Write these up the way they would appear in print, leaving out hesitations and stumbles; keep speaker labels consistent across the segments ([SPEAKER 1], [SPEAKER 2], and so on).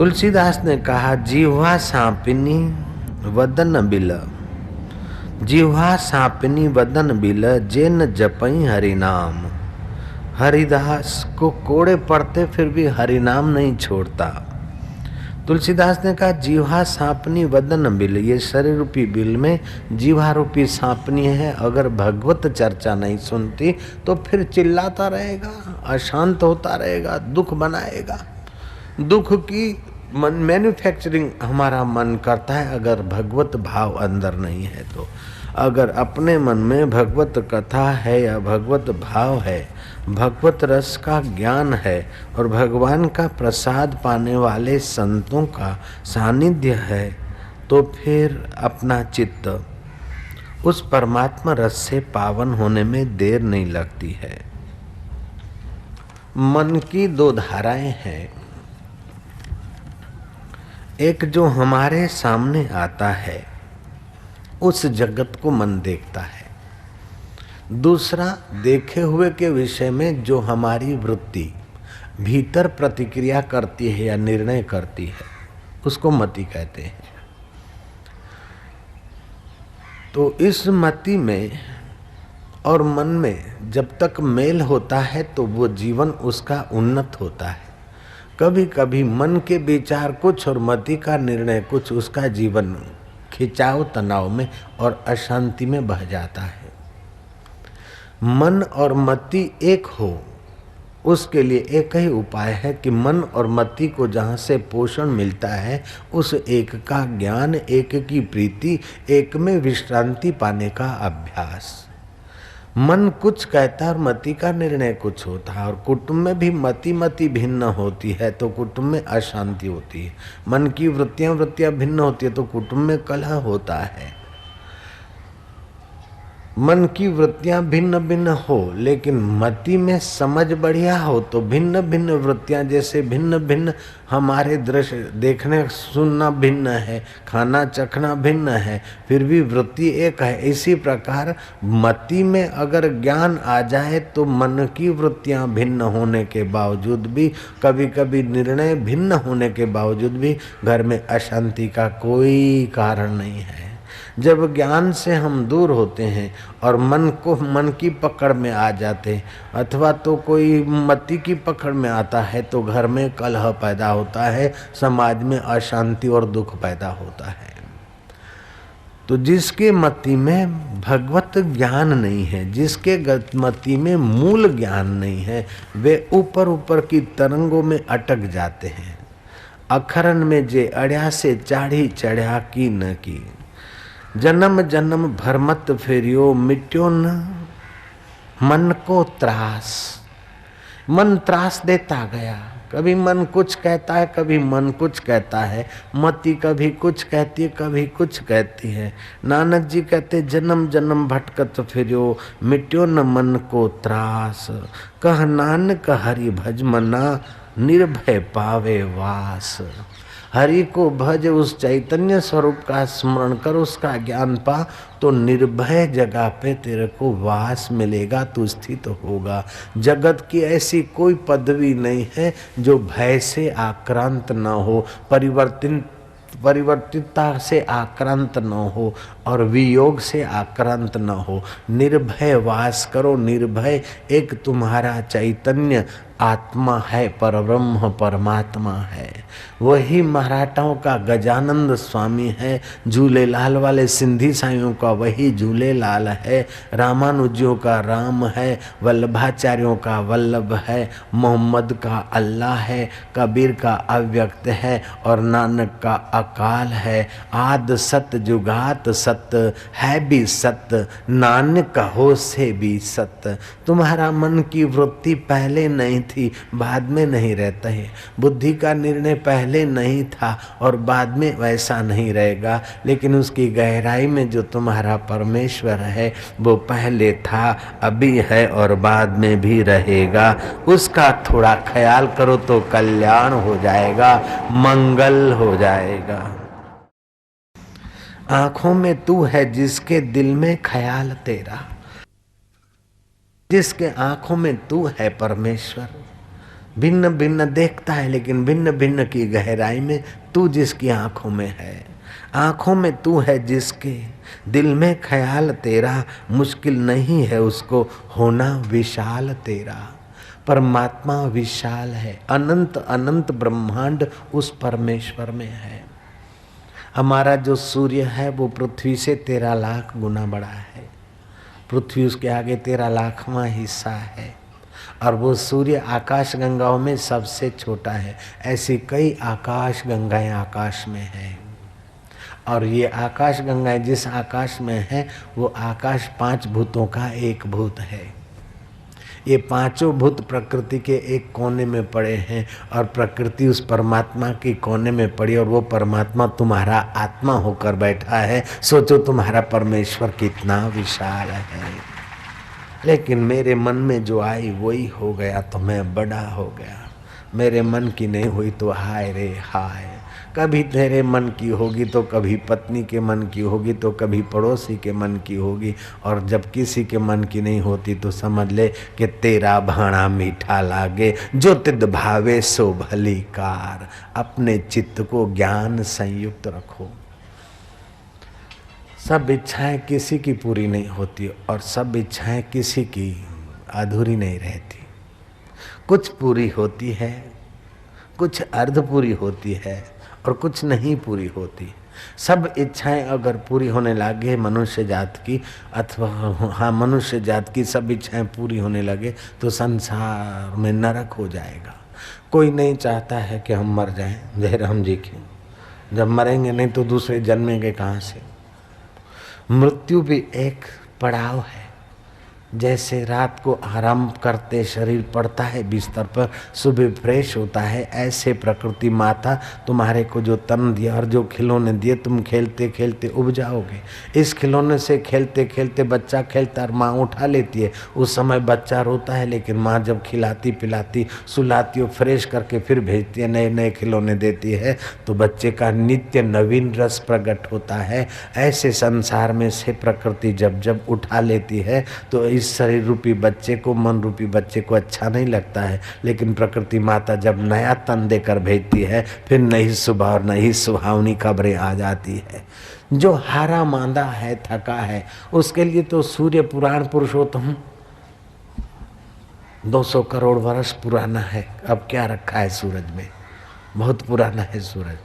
[SPEAKER 1] तुलसीदास ने कहा, जीवा सांपिनी वदन बिल, जीवा सांपिनी वदन बिल, जेन जपई हरिनाम। हरिदास को कोड़े पड़ते फिर भी हरिनाम नहीं छोड़ता। तुलसीदास ने कहा, जीवा सांपनी वदन बिल, ये शरीर रूपी बिल में जीवा रूपी सांपनी है। अगर भगवत चर्चा नहीं सुनती तो फिर चिल्लाता रहेगा, अशांत होता रहेगा, दुख बनाएगा। दुख की मैन्युफैक्चरिंग हमारा मन करता है अगर भगवत भाव अंदर नहीं है तो। अगर अपने मन में भगवत कथा है या भगवत भाव है, भगवत रस का ज्ञान है और भगवान का प्रसाद पाने वाले संतों का सानिध्य है, तो फिर अपना चित्त उस परमात्मा रस से पावन होने में देर नहीं लगती है। मन की दो धाराएं हैं, एक जो हमारे सामने आता है उस जगत को मन देखता है, दूसरा देखे हुए के विषय में जो हमारी वृत्ति भीतर प्रतिक्रिया करती है या निर्णय करती है उसको मति कहते हैं। तो इस मति में और मन में जब तक मेल होता है तो वो जीवन उसका उन्नत होता है। कभी कभी मन के विचार कुछ और मति का निर्णय कुछ, उसका जीवन खिंचाव तनाव में और अशांति में बह जाता है। मन और मति एक हो उसके लिए एक ही उपाय है कि मन और मति को जहाँ से पोषण मिलता है उस एक का ज्ञान, एक की प्रीति, एक में विश्रांति पाने का अभ्यास। मन कुछ कहता है और मति का निर्णय कुछ होता है। और कुटुंब में भी मति भिन्न होती है तो कुटुंब में अशांति होती है। मन की वृत्तियां भिन्न होती है तो कुटुंब में कलह होता है। मन की वृत्तियां भिन्न भिन्न हो लेकिन मति में समझ बढ़िया हो तो भिन्न भिन्न वृत्तियां, जैसे भिन्न भिन्न हमारे दृश्य देखने सुनना भिन्न है, खाना चखना भिन्न है, फिर भी वृत्ति एक है। इसी प्रकार मति में अगर ज्ञान आ जाए तो मन की वृत्तियां भिन्न होने के बावजूद भी, कभी कभी निर्णय भिन्न होने के बावजूद भी घर में अशांति का कोई कारण नहीं है। जब ज्ञान से हम दूर होते हैं और मन की पकड़ में आ जाते हैं अथवा तो कोई मति की पकड़ में आता है तो घर में कलह पैदा होता है, समाज में अशांति और दुख पैदा होता है। तो जिसके मति में भगवत ज्ञान नहीं है, जिसके मति में मूल ज्ञान नहीं है, वे ऊपर ऊपर की तरंगों में अटक जाते हैं। अखरन में जे अड़िया से चाढ़ी चढ़िया की न की, जन्म जन्म भर मत फेरियो, मिट्यो न मन को त्रास। मन त्रास देता गया, कभी मन कुछ कहता है, कभी मन कुछ कहता है, मति कभी कुछ कहती है, कभी कुछ कहती है। नानक जी कहते, जन्म जन्म भटकत फिरियो, मिट्यो न मन को त्रास। कह नानक हरि भज मना, निर्भय पावे वास। हरि को भज, उस चैतन्य स्वरूप का स्मरण कर, उसका ज्ञान पा तो निर्भय जगह पे तेरे को वास मिलेगा, तू स्थित होगा। जगत की ऐसी कोई पदवी नहीं है जो भय से आक्रांत न हो, परिवर्तितता से आक्रांत न हो और वियोग से आक्रांत न हो। निर्भय वास करो। निर्भय एक तुम्हारा चैतन्य आत्मा है, परब्रह्म परमात्मा है। वही मराठाओं का गजानंद स्वामी है, झूलेलाल वाले सिंधी साइयों का वही झूलेलाल है, रामानुजियों का राम है, वल्लभाचार्यों का वल्लभ है, मोहम्मद का अल्लाह है, कबीर का अव्यक्त है और नानक का अकाल है। आद सत जुगात सत्य है भी सत्य, नानक हो से भी सत्य। तुम्हारा मन की वृत्ति पहले नहीं थी, बाद में नहीं रहता है। बुद्धि का निर्णय पहले नहीं था और बाद में वैसा नहीं रहेगा, लेकिन उसकी गहराई में जो तुम्हारा परमेश्वर है वो पहले था, अभी है और बाद में भी रहेगा। उसका थोड़ा ख्याल करो तो कल्याण हो जाएगा, मंगल हो जाएगा। आंखों में तू है जिसके दिल में ख्याल तेरा, जिसके आंखों में तू है परमेश्वर, भिन्न भिन्न देखता है, लेकिन भिन्न भिन्न की गहराई में तू जिसकी आंखों में है, आंखों में तू है जिसके, दिल में ख्याल तेरा, मुश्किल नहीं है उसको होना विशाल तेरा। परमात्मा विशाल है, अनंत अनंत ब्रह्मांड उस परमेश्वर में है। हमारा जो सूर्य है वो पृथ्वी से 13 लाख गुना बड़ा है, पृथ्वी उसके आगे 13 लाखवां हिस्सा है, और वो सूर्य आकाश गंगाओं में सबसे छोटा है। ऐसी कई आकाश गंगाएं आकाश में हैं, और ये आकाश गंगाएं जिस आकाश में है वो आकाश 5 भूतों का एक भूत है। ये 5 भूत प्रकृति के एक कोने में पड़े हैं, और प्रकृति उस परमात्मा के कोने में पड़ी, और वो परमात्मा तुम्हारा आत्मा होकर बैठा है। सोचो तुम्हारा परमेश्वर कितना विशाल है। लेकिन मेरे मन में जो आई वही हो गया, तो मैं बड़ा हो गया। मेरे मन की नहीं हुई तो हाय रे हाय। कभी तेरे मन की होगी तो कभी पत्नी के मन की होगी तो कभी पड़ोसी के मन की होगी, और जब किसी के मन की नहीं होती तो समझ ले कि तेरा भाणा मीठा लागे, जो तिद भावे सो भली कार। अपने चित्त को ज्ञान संयुक्त रखो। सब इच्छाएं किसी की पूरी नहीं होती, और सब इच्छाएं किसी की अधूरी नहीं रहती। कुछ पूरी होती है, कुछ अर्ध पूरी होती है, और कुछ नहीं पूरी होती। सब इच्छाएं अगर पूरी होने लगे मनुष्य जात की, अथवा मनुष्य जात की सब इच्छाएं पूरी होने लगे तो संसार में नरक हो जाएगा। कोई नहीं चाहता है कि हम मर जाएं, जयराम जी की। जब मरेंगे नहीं तो दूसरे जन्मेंगे कहाँ से। मृत्यु भी एक पड़ाव है। जैसे रात को आराम करते शरीर पड़ता है बिस्तर पर, सुबह फ्रेश होता है, ऐसे प्रकृति माता तुम्हारे को जो तन दिया और जो खिलौने दिए, तुम खेलते खेलते उब जाओगे। इस खिलौने से खेलते खेलते बच्चा खेलता और माँ उठा लेती है। उस समय बच्चा रोता है, लेकिन माँ जब खिलाती पिलाती सुलाती और फ्रेश करके फिर भेजती है, नए नए खिलौने देती है, तो बच्चे का नित्य नवीन रस प्रकट होता है। ऐसे संसार में से प्रकृति जब जब उठा लेती है तो इस शरीर रूपी बच्चे को, मन रूपी बच्चे को अच्छा नहीं लगता है, लेकिन प्रकृति माता जब नया तन देकर भेजती है, फिर नई सुबह और नई सुहावनी खबरें आ जाती है। जो हारा मांदा है, थका है, उसके लिए तो सूर्य पुराण पुरुषोत्तम 200 करोड़ वर्ष पुराना है। अब क्या रखा है सूरज में, बहुत पुराना है सूरज।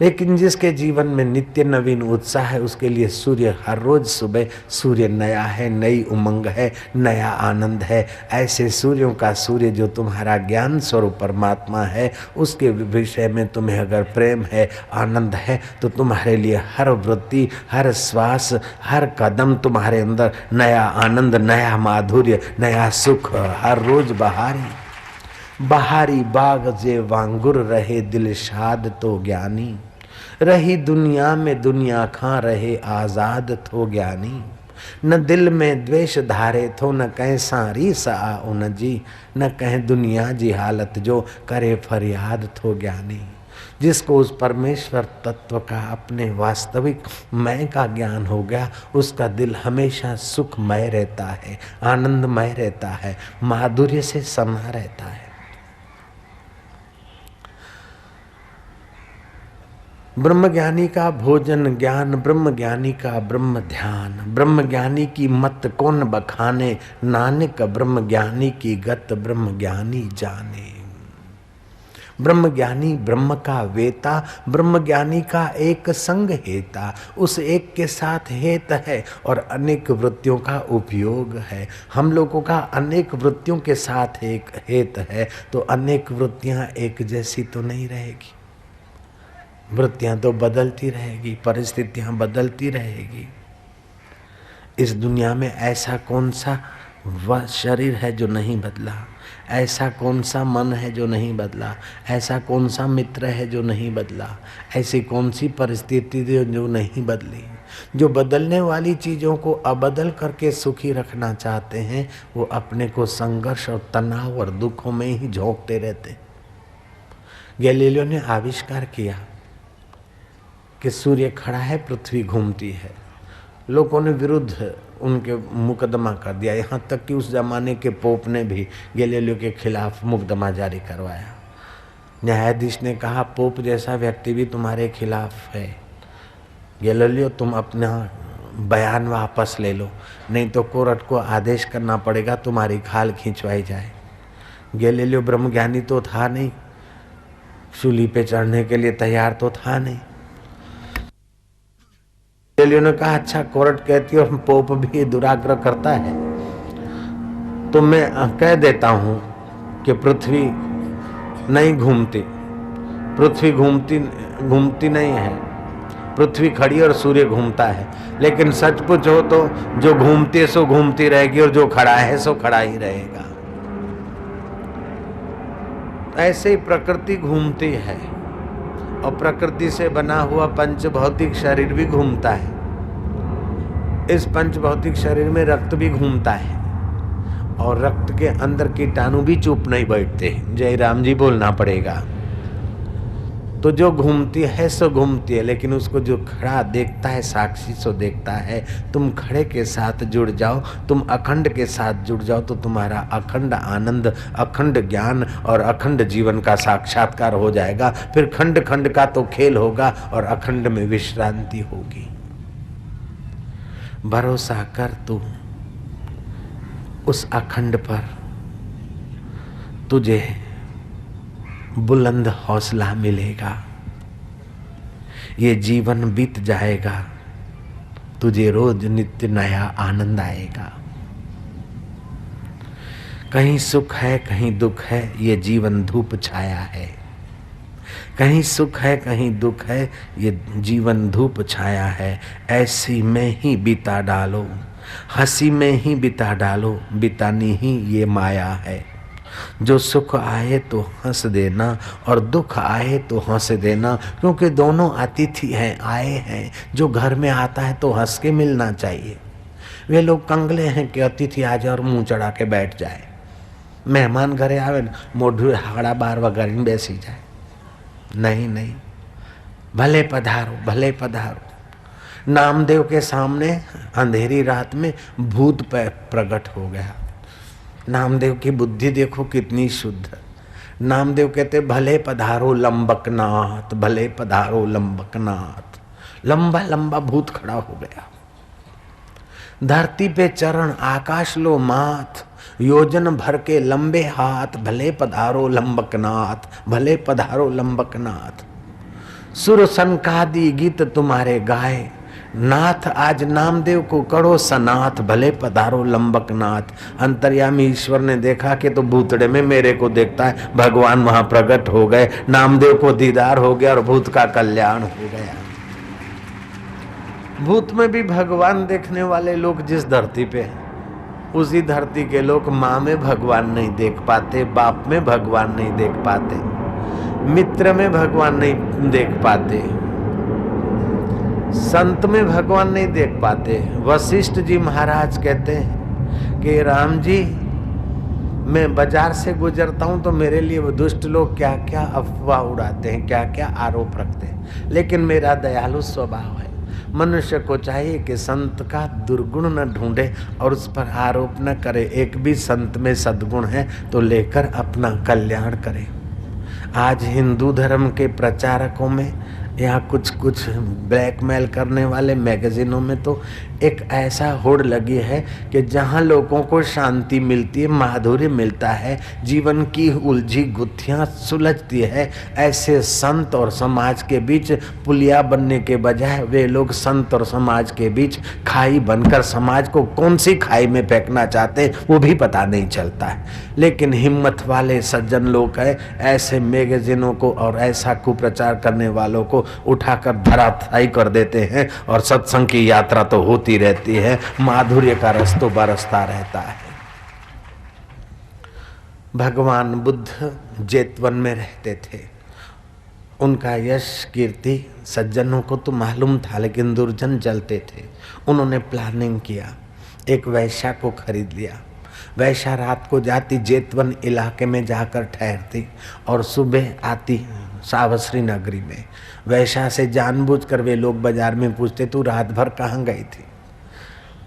[SPEAKER 1] लेकिन जिसके जीवन में नित्य नवीन उत्साह है, उसके लिए सूर्य हर रोज सुबह सूर्य नया है, नई उमंग है, नया आनंद है। ऐसे सूर्यों का सूर्य जो तुम्हारा ज्ञान स्वरूप परमात्मा है, उसके विषय में तुम्हें अगर प्रेम है, आनंद है, तो तुम्हारे लिए हर वृत्ति, हर श्वास, हर कदम तुम्हारे अंदर नया आनंद, नया माधुर्य, नया सुख हर रोज बहारी। बहारी बाग जे वांगुर रहे दिल शाद तो ज्ञानी, रही दुनिया में दुनिया खां रहे आजाद तो ज्ञानी। न दिल में द्वेष धारे थो न कह सारी सा उन जी, न कह दुनिया जी हालत जो करे फरियाद तो ज्ञानी। जिसको उस परमेश्वर तत्व का, अपने वास्तविक मैं का ज्ञान हो गया, उसका दिल हमेशा सुखमय रहता है, आनंदमय रहता है, माधुर्य से समा रहता है। ब्रह्मज्ञानी का भोजन ज्ञान, ब्रह्मज्ञानी का ब्रह्म ध्यान, ब्रह्मज्ञानी की मत कौन बखाने, नानक ब्रह्मज्ञानी की गत ब्रह्मज्ञानी जाने। ब्रह्मज्ञानी ब्रह्म का वेता, ब्रह्मज्ञानी का एक संग हेता। उस एक के साथ हेत है और अनेक वृत्तियों का उपयोग है। हम लोगों का अनेक वृत्तियों के साथ एक हेत है, तो अनेक वृत्तियां एक जैसी तो नहीं रहेगी। वृत्तियां तो बदलती रहेगी, परिस्थितियां बदलती रहेगी। इस दुनिया में ऐसा कौन सा वह शरीर है जो नहीं बदला, ऐसा कौन सा मन है जो नहीं बदला, ऐसा कौन सा मित्र है जो नहीं बदला, ऐसी कौन सी परिस्थिति जो नहीं बदली। जो बदलने वाली चीज़ों को अबदल करके सुखी रखना चाहते हैं, वो अपने को संघर्ष और तनाव और दुखों में ही झोंकते रहते। गैलीलियो ने आविष्कार किया कि सूर्य खड़ा है, पृथ्वी घूमती है। लोगों ने विरुद्ध उनके मुकदमा कर दिया। यहाँ तक कि उस जमाने के पोप ने भी गैलीलियो के खिलाफ मुकदमा जारी करवाया। न्यायाधीश ने कहा पोप जैसा व्यक्ति भी तुम्हारे खिलाफ है, गैलीलियो तुम अपना बयान वापस ले लो, नहीं तो कोर्ट को आदेश करना पड़ेगा तुम्हारी खाल खींचवाई जाए। गैलीलियो ब्रह्मज्ञानी तो था नहीं, सूली पे चढ़ने के लिए तैयार तो था नहीं। गैलीलियो ने कहा अच्छा कोर्ट कहती है और पोप भी दुराग्रह करता है तो मैं कह देता हूं कि पृथ्वी नहीं घूमती, पृथ्वी घूमती नहीं है, पृथ्वी खड़ी और सूर्य घूमता है। लेकिन सच पूछो तो जो घूमती है सो घूमती रहेगी और जो खड़ा है सो खड़ा ही रहेगा। ऐसे ही प्रकृति घूमती है और प्रकृति से बना हुआ पंच भौतिक शरीर भी घूमता है। इस पंच भौतिक शरीर में रक्त भी घूमता है और रक्त के अंदर कीटाणु भी चुप नहीं बैठते। जय राम जी बोलना पड़ेगा। तो जो घूमती है सो घूमती है, लेकिन उसको जो खड़ा देखता है, साक्षी सो देखता है। तुम खड़े के साथ जुड़ जाओ, तुम अखंड के साथ जुड़ जाओ तो तुम्हारा अखंड आनंद, अखंड ज्ञान और अखंड जीवन का साक्षात्कार हो जाएगा। फिर खंड खंड का तो खेल होगा और अखंड में विश्रांति होगी। भरोसा कर तू उस अखंड पर, तुझे बुलंद हौसला मिलेगा। ये जीवन बीत जाएगा, तुझे रोज नित्य नया आनंद आएगा। कहीं सुख है कहीं दुख है, ये जीवन धूप छाया है। कहीं सुख है कहीं दुख है, ये जीवन धूप छाया है। ऐसी में ही बिता डालो, हंसी में ही बिता डालो, बितानी ही ये माया है। जो सुख आए तो हंस देना और दुख आए तो हंस देना, क्योंकि दोनों अतिथि हैं, आए हैं। जो घर में आता है तो हंस के मिलना चाहिए। वे लोग कंगले हैं कि अतिथि आ जाए और मुंह चढ़ा के बैठ जाए। मेहमान घरे आवे मोढू हाड़ा बार वगैरह बेसी जाए। नहीं नहीं, भले पधारो भले पधारो। नामदेव के सामने अंधेरी रात में भूत प्रकट हो गया। नामदेव की बुद्धि देखो कितनी शुद्ध। नामदेव कहते भले पधारो लंबकनाथ, भले पधारो लंबकनाथ। लंबा लंबा भूत खड़ा हो गया। धरती पे चरण आकाश लो माथ, योजन भर के लंबे हाथ, भले पधारो लंबकनाथ, भले पधारो लंबकनाथ। सुर सनकादि गीत तुम्हारे गाए, नाथ आज नामदेव को करो सनाथ, भले पधारो लंबकनाथ। अंतर्यामी ईश्वर ने देखा कि तो भूतड़े में मेरे को देखता है, भगवान वहां प्रकट हो गए। नामदेव को दीदार हो गया और भूत का कल्याण हो गया। भूत में भी भगवान देखने वाले लोग जिस धरती पे हैं, उसी धरती के लोग माँ में भगवान नहीं देख पाते, बाप में भगवान नहीं देख पाते, मित्र में भगवान नहीं देख पाते, संत में भगवान नहीं देख पाते। वशिष्ठ जी महाराज कहते हैं कि राम जी, मैं बाजार से गुजरता हूं तो मेरे लिए वो दुष्ट लोग क्या क्या अफवाह उड़ाते हैं, क्या क्या आरोप रखते हैं, लेकिन मेरा दयालु स्वभाव है। मनुष्य को चाहिए कि संत का दुर्गुण न ढूंढे और उस पर आरोप न करे। एक भी संत में सद्गुण है तो लेकर अपना कल्याण करे। आज हिंदू धर्म के प्रचारकों में या कुछ ब्लैकमेल करने वाले मैगजीनों में तो एक ऐसा होड़ लगी है कि जहां लोगों को शांति मिलती है, माधुर्य मिलता है, जीवन की उलझी गुत्थियां सुलझती है, ऐसे संत और समाज के बीच पुलिया बनने के बजाय वे लोग संत और समाज के बीच खाई बनकर समाज को कौन सी खाई में फेंकना चाहते हैं वो भी पता नहीं चलता है। लेकिन हिम्मत वाले सज्जन लोग हैं, ऐसे मैगजीनों को और ऐसा कुप्रचार करने वालों को उठाकर धराशायी कर देते हैं और सत्संग की यात्रा तो होती रहती है, माधुर्य का रस तो बरसता रहता है। भगवान बुद्ध जेतवन में रहते थे, उनका यश कीर्ति सज्जनों को तो मालूम था, लेकिन दुर्जन जलते थे। उन्होंने प्लानिंग किया, एक वैश्या को खरीद लिया। वैश्या रात को जाती जेतवन इलाके में जाकर ठहरती और सुबह आती सावश्री नगरी में। वैश्या से जानबूझकर वे लोग बाजार में पूछते, तू रात भर कहाँ गई थी?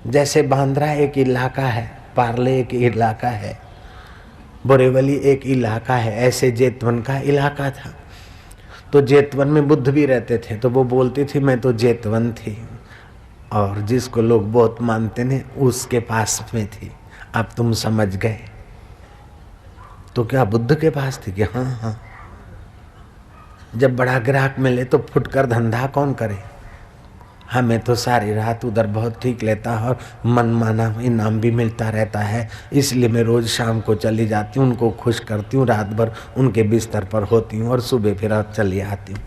[SPEAKER 1] जैसे बांद्रा एक इलाका है, पार्ले एक इलाका है, बोरेवली एक इलाका है, ऐसे जेतवन का इलाका था। तो जेतवन में बुद्ध भी रहते थे। तो वो बोलती थी मैं तो जेतवन थी, और जिसको लोग बहुत मानते ने उसके पास में थी। अब तुम समझ गए। तो क्या बुद्ध के पास थी? कि हाँ हाँ, जब बड़ा ग्राहक मिले तो फुटकर धंधा कौन करे। हमें तो सारी रात उधर बहुत ठीक लेता है और मनमाना इनाम भी मिलता रहता है, इसलिए मैं रोज शाम को चली जाती हूँ, उनको खुश करती हूँ, रात भर उनके बिस्तर पर होती हूँ और सुबह फिर चली आती हूँ।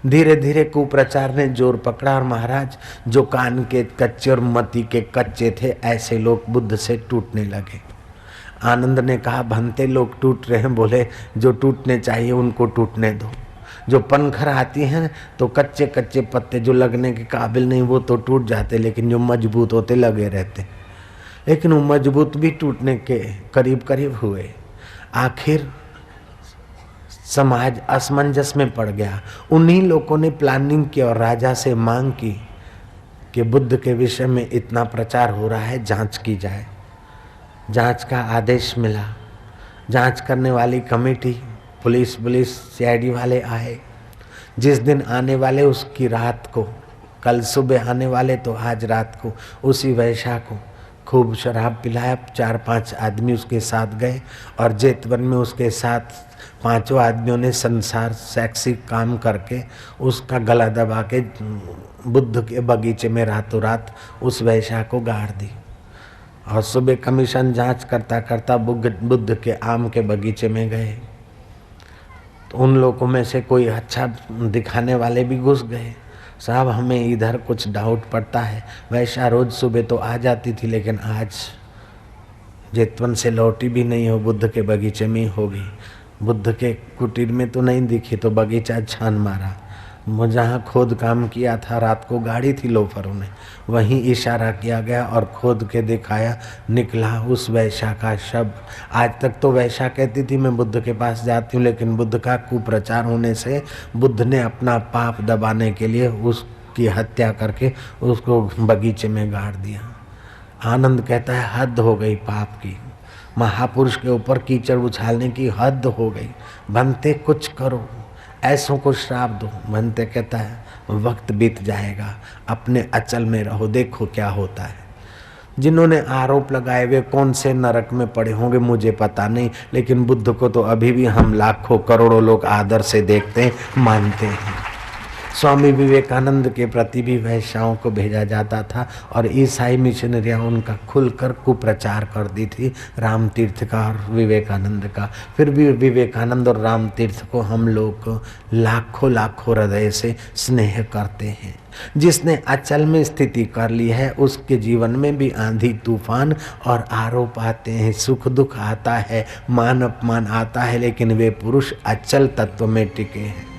[SPEAKER 1] धीरे धीरे कुप्रचार ने जोर पकड़ा और महाराज जो कान के कच्चे और मति के कच्चे थे ऐसे लोग बुद्ध से टूटने लगे। आनंद ने कहा भंते लोग टूट रहे हैं। बोले जो टूटने चाहिए उनको टूटने दो। जो पनखर आती हैं तो कच्चे कच्चे पत्ते जो लगने के काबिल नहीं वो तो टूट जाते, लेकिन जो मजबूत होते लगे रहते। लेकिन वो मजबूत भी टूटने के करीब करीब हुए। आखिर समाज असमंजस में पड़ गया। उन्हीं लोगों ने प्लानिंग की और राजा से मांग की कि बुद्ध के विषय में इतना प्रचार हो रहा है, जांच की जाए। जांच का आदेश मिला। जांच करने वाली कमेटी पुलिस सीआईडी वाले आए। जिस दिन आने वाले उसकी रात को, कल सुबह आने वाले तो आज रात को उसी वैश्या को खूब शराब पिलाया। 4-5 आदमी उसके साथ गए और जेतवन में उसके साथ 5 आदमियों ने संसार सेक्सी काम करके उसका गला दबा के बुद्ध के बगीचे में रातों रात उस वैश्या को गाड़ दी। और सुबह कमीशन जांच करता करता बुद्ध के आम के बगीचे में गए तो उन लोगों में से कोई अच्छा दिखाने वाले भी घुस गए। साहब हमें इधर कुछ डाउट पड़ता है। वैश्या रोज सुबह तो आ जाती थी, लेकिन आज जेतवन से लौटी भी नहीं हो, बुद्ध के बगीचे में ही होगी। बुद्ध के कुटीर में तो नहीं दिखी, तो बगीचा छान मारा। वो जहाँ खोद काम किया था, रात को गाड़ी थी लोफरों ने, वहीं इशारा किया गया और खोद के दिखाया, निकला उस वैश्या का शव। आज तक तो वैश्या कहती थी मैं बुद्ध के पास जाती हूँ, लेकिन बुद्ध का कुप्रचार होने से बुद्ध ने अपना पाप दबाने के लिए उसकी हत्या करके उसको बगीचे में गाड़ दिया। आनंद कहता है हद हो गई पाप की, महापुरुष के ऊपर कीचड़ उछालने की हद हो गई। बनते कुछ करो, ऐसों को श्राप दो। बनते कहता है वक्त बीत जाएगा, अपने अचल में रहो, देखो क्या होता है। जिन्होंने आरोप लगाए वे कौन से नरक में पड़े होंगे मुझे पता नहीं, लेकिन बुद्ध को तो अभी भी हम लाखों करोड़ों लोग आदर से देखते हैं, मानते हैं। स्वामी विवेकानंद के प्रति भी वैश्याओं को भेजा जाता था और ईसाई मिशनरियाँ उनका खुलकर कुप्रचार कर दी थी, राम तीर्थ का और विवेकानंद का। फिर भी विवेकानंद और राम तीर्थ को हम लोग लाखों लाखों हृदय से स्नेह करते हैं। जिसने अचल में स्थिति कर ली है उसके जीवन में भी आंधी तूफान और आरोप आते हैं, सुख दुख आता है, मान अपमान आता है, लेकिन वे पुरुष अचल तत्व में टिके हैं।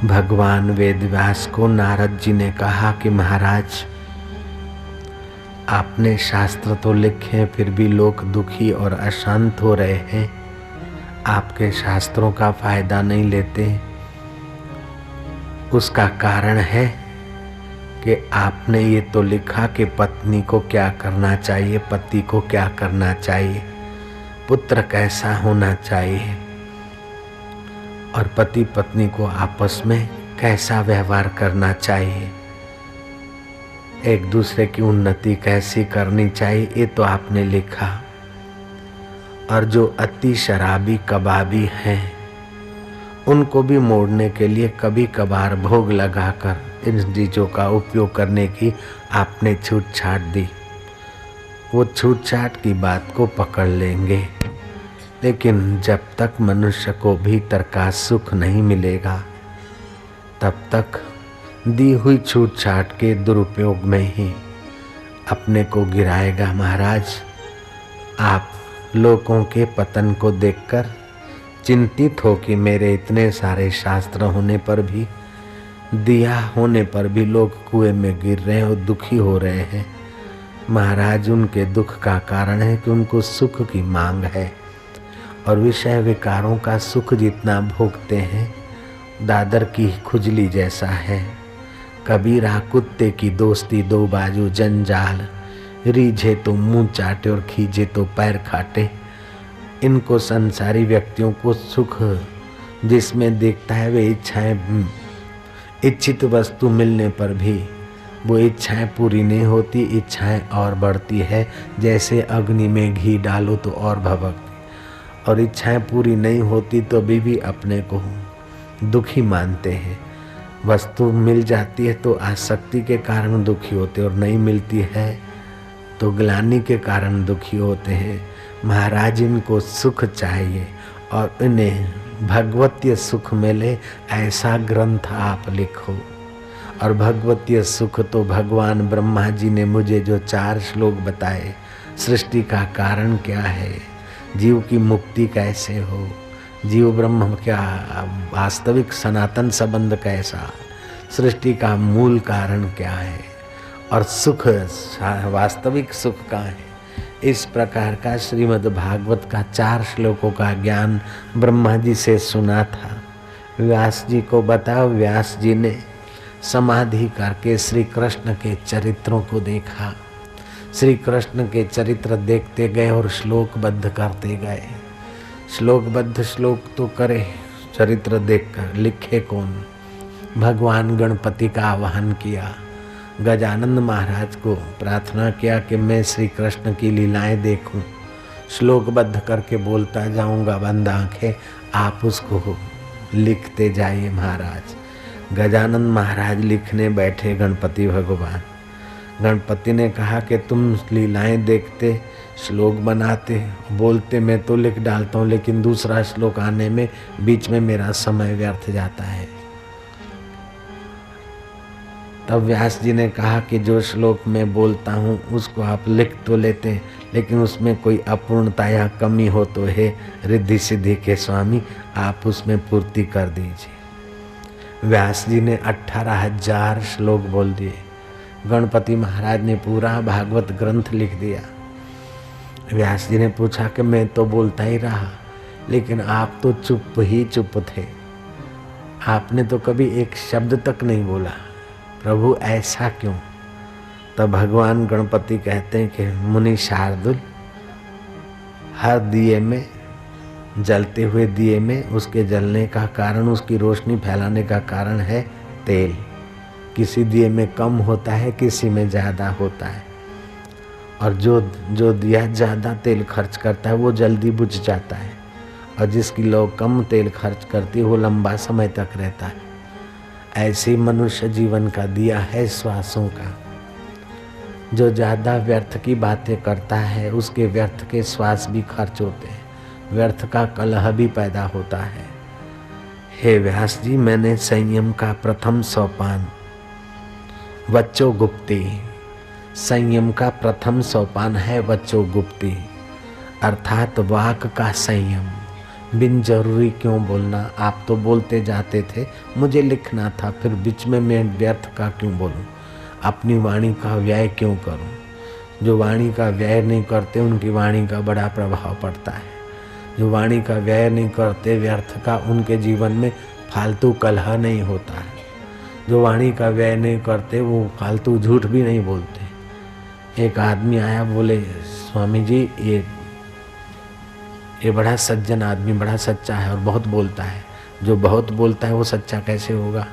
[SPEAKER 1] भगवान वेदव्यास को नारद जी ने कहा कि महाराज आपने शास्त्र तो लिखे फिर भी लोग दुखी और अशांत हो रहे हैं, आपके शास्त्रों का फायदा नहीं लेते। उसका कारण है कि आपने ये तो लिखा कि पत्नी को क्या करना चाहिए, पति को क्या करना चाहिए, पुत्र कैसा होना चाहिए और पति पत्नी को आपस में कैसा व्यवहार करना चाहिए, एक दूसरे की उन्नति कैसी करनी चाहिए, ये तो आपने लिखा। और जो अति शराबी कबाबी हैं उनको भी मोड़ने के लिए कभी कभार भोग लगाकर इन चीज़ों का उपयोग करने की आपने छूट छाट दी। वो छूट छाट की बात को पकड़ लेंगे, लेकिन जब तक मनुष्य को भीतर का सुख नहीं मिलेगा तब तक दी हुई छूट छाट के दुरुपयोग में ही अपने को गिराएगा। महाराज आप लोगों के पतन को देखकर चिंतित हो कि मेरे इतने सारे शास्त्र होने पर भी, दिया होने पर भी लोग कुएं में गिर रहे हैं और दुखी हो रहे हैं। महाराज उनके दुख का कारण है कि उनको सुख की मांग है और विषय विकारों का सुख जितना भोगते हैं दादर की खुजली जैसा है। कबीरा कुत्ते की दोस्ती दो बाजू जंजाल, रीझे तो मुंह चाटे और खींचे तो पैर खाटे। इनको संसारी व्यक्तियों को सुख जिसमें देखता है वे इच्छाएं, इच्छित वस्तु मिलने पर भी वो इच्छाएं पूरी नहीं होती, इच्छाएं और बढ़ती है। जैसे अग्नि में घी डालो तो और भभकती, और इच्छाएं पूरी नहीं होती तो भी अपने को दुखी मानते हैं। वस्तु मिल जाती है तो आसक्ति के कारण दुखी होते, और नहीं मिलती है तो ग्लानि के कारण दुखी होते हैं। महाराज इनको सुख चाहिए और इन्हें भगवतीय सुख मिले, ऐसा ग्रंथ आप लिखो। और भगवतीय सुख तो भगवान ब्रह्मा जी ने मुझे जो 4 श्लोक बताए, सृष्टि का कारण क्या है, जीव की मुक्ति कैसे हो, जीव ब्रह्म क्या वास्तविक सनातन संबंध कैसा, सृष्टि का मूल कारण क्या है, और सुख वास्तविक सुख का है, इस प्रकार का श्रीमद् भागवत का 4 श्लोकों का ज्ञान ब्रह्मा जी से सुना था। व्यास जी को बताओ, व्यास जी ने समाधि करके श्री कृष्ण के चरित्रों को देखा। श्री कृष्ण के चरित्र देखते गए और श्लोकबद्ध करते गए। श्लोकबद्ध श्लोक तो करे, चरित्र देखकर लिखे कौन। भगवान गणपति का आवाहन किया, गजानंद महाराज को प्रार्थना किया कि मैं श्री कृष्ण की लीलाएं देखूं, श्लोकबद्ध करके बोलता जाऊंगा, बंद आंखें, आप उसको लिखते जाइए महाराज। गजानंद महाराज लिखने बैठे गणपति भगवान। गणपति ने कहा कि तुम लीलाएं देखते, श्लोक बनाते, बोलते, मैं तो लिख डालता हूँ, लेकिन दूसरा श्लोक आने में बीच में मेरा समय व्यर्थ जाता है। तब व्यास जी ने कहा कि जो श्लोक मैं बोलता हूँ उसको आप लिख तो लेते, लेकिन उसमें कोई अपूर्णता या कमी हो तो हे रिद्धि सिद्धि के स्वामी आप उसमें पूर्ति कर दीजिए। व्यास जी ने 18,000 श्लोक बोल दिए। गणपति महाराज ने पूरा भागवत ग्रंथ लिख दिया। व्यास जी ने पूछा कि मैं तो बोलता ही रहा, लेकिन आप तो चुप ही चुप थे, आपने तो कभी एक शब्द तक नहीं बोला, प्रभु ऐसा क्यों? तब भगवान गणपति कहते हैं कि मुनि शार्दुल, हर दिए में, जलते हुए दिए में उसके जलने का कारण, उसकी रोशनी फैलाने का कारण है तेल। किसी दिए में कम होता है, किसी में ज़्यादा होता है, और जो दिया ज़्यादा तेल खर्च करता है वो जल्दी बुझ जाता है, और जिसकी लोग कम तेल खर्च करती है वो लंबा समय तक रहता है। ऐसे मनुष्य जीवन का दिया है श्वासों का। जो ज़्यादा व्यर्थ की बातें करता है उसके व्यर्थ के श्वास भी खर्च होते हैं, व्यर्थ का कलह भी पैदा होता है। हे व्यास जी, मैंने संयम का प्रथम सोपान वच्चो गुप्ती, संयम का प्रथम सोपान है वच्चो गुप्ती, अर्थात वाक का संयम। बिन जरूरी क्यों बोलना, आप तो बोलते जाते थे, मुझे लिखना था, फिर बीच में मैं व्यर्थ का क्यों बोलूं, अपनी वाणी का व्यय क्यों करूं। जो वाणी का व्यय नहीं करते उनकी वाणी का बड़ा प्रभाव पड़ता है। जो वाणी का व्यय नहीं करते व्यर्थ का, उनके जीवन में फालतू कलह नहीं होता है। जो वाणी का व्यय नहीं करते वो फालतू झूठ भी नहीं बोलते। एक आदमी आया, बोले स्वामी जी ये बड़ा सज्जन आदमी, बड़ा सच्चा है और बहुत बोलता है। जो बहुत बोलता है वो सच्चा कैसे होगा?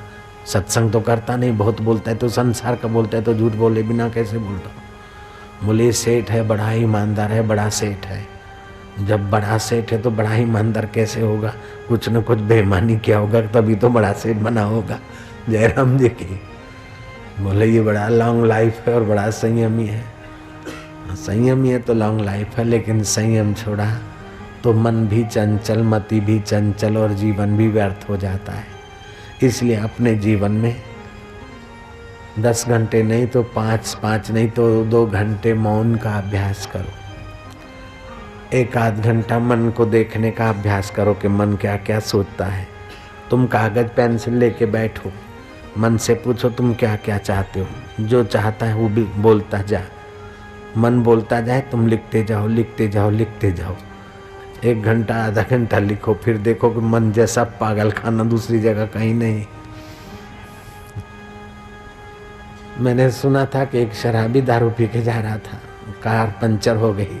[SPEAKER 1] सत्संग तो करता नहीं, बहुत बोलता है तो संसार का बोलता है, तो झूठ बोले बिना कैसे बोलता? बोले सेठ है, बड़ा ही ईमानदार है, बड़ा सेठ है। जब बड़ा सेठ है तो बड़ा ही ईमानदार कैसे होगा? कुछ न कुछ बेईमानी किया होगा, तभी तो बड़ा सेठ बना होगा। जयराम जी की बोले ये बड़ा लॉन्ग लाइफ है और बड़ा संयमी है। संयमी है तो लॉन्ग लाइफ है, लेकिन संयम छोड़ा तो मन भी चंचल, मति भी चंचल और जीवन भी व्यर्थ हो जाता है। इसलिए अपने जीवन में 10 घंटे नहीं तो 5 नहीं तो 2 घंटे मौन का अभ्यास करो। 1 आध घंटा मन को देखने का अभ्यास करो कि मन क्या क्या सोचता है। तुम कागज पेंसिल लेके बैठो, मन से पूछो तुम क्या क्या चाहते हो, जो चाहता है वो भी बोलता जा। मन बोलता जाए, तुम लिखते जाओ, लिखते जाओ, लिखते जाओ। 1 घंटा आधा घंटा लिखो, फिर देखो कि मन जैसा पागल खाना दूसरी जगह कहीं नहीं। मैंने सुना था कि एक शराबी दारू पी के जा रहा था, कार पंचर हो गई,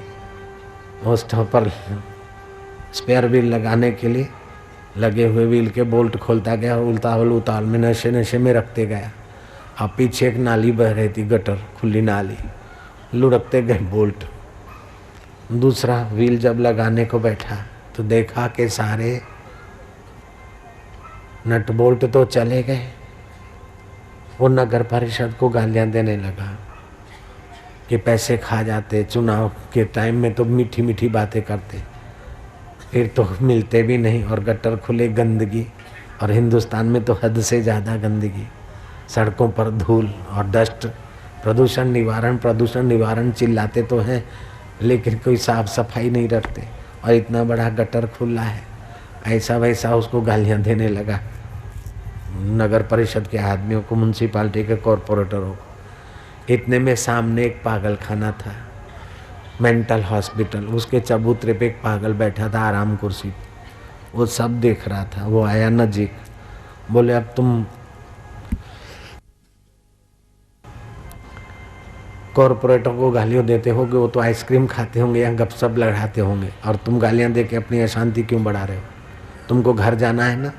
[SPEAKER 1] वो स्टॉप पर स्पेयर व्हील लगाने के लिए लगे हुए व्हील के बोल्ट खोलता गया, उतावल उतावल में नशे में रखते गया। अब पीछे एक नाली बह रही थी, गटर, खुली नाली, लुढ़कते गए बोल्ट। दूसरा व्हील जब लगाने को बैठा तो देखा कि सारे नट बोल्ट तो चले गए। वो नगर परिषद को गालियां देने लगा कि पैसे खा जाते, चुनाव के टाइम में तो मीठी मीठी बातें करते, फिर तो मिलते भी नहीं, और गटर खुले, गंदगी, और हिंदुस्तान में तो हद से ज़्यादा गंदगी, सड़कों पर धूल और डस्ट, प्रदूषण निवारण चिल्लाते तो हैं लेकिन कोई साफ सफाई नहीं रखते, और इतना बड़ा गटर खुला है। ऐसा वैसा उसको गालियां देने लगा, नगर परिषद के आदमियों को, म्यूनसिपालिटी के कॉरपोरेटरों को। इतने में सामने एक पागल खाना था, मेंटल हॉस्पिटल, उसके चबूतरे पे एक पागल बैठा था आराम कुर्सी पे, वो सब देख रहा था। वो आया नजीक, बोले अब तुम कॉरपोरेटर को गालियां देते होगे, वो तो आइसक्रीम खाते होंगे या गपशप लड़ाते होंगे, और तुम गालियां दे के अपनी अशांति क्यों बढ़ा रहे हो? तुमको घर जाना है ना?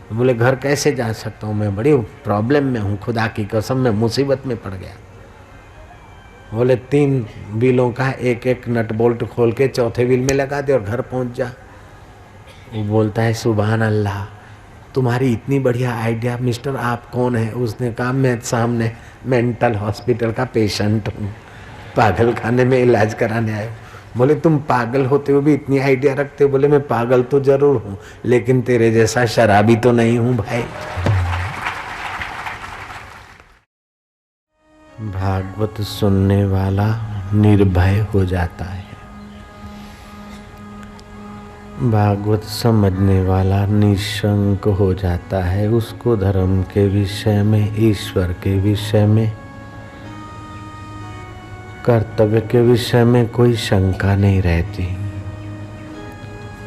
[SPEAKER 1] बोले घर कैसे जा सकता हूँ, मैं बड़ी प्रॉब्लम में हूँ, खुदा की कसम मैं मुसीबत में पड़ गया। बोले 3 व्हीलों का एक एक नट बोल्ट खोल के चौथे व्हील में लगा दे और घर पहुँच जा। वो बोलता है सुभान अल्लाह, तुम्हारी इतनी बढ़िया आइडिया, मिस्टर आप कौन है? उसने कहा मैं सामने मेंटल हॉस्पिटल का पेशेंट हूँ, पागल खाने में इलाज कराने आया। बोले तुम पागल होते हुए भी इतनी आइडिया रखते हो? बोले मैं पागल तो जरूर हूँ लेकिन तेरे जैसा शराबी तो नहीं हूँ भाई। भागवत सुनने वाला निर्भय हो जाता है, भागवत समझने वाला निशंक हो जाता है। उसको धर्म के विषय में, ईश्वर के विषय में, कर्तव्य के विषय में कोई शंका नहीं रहती।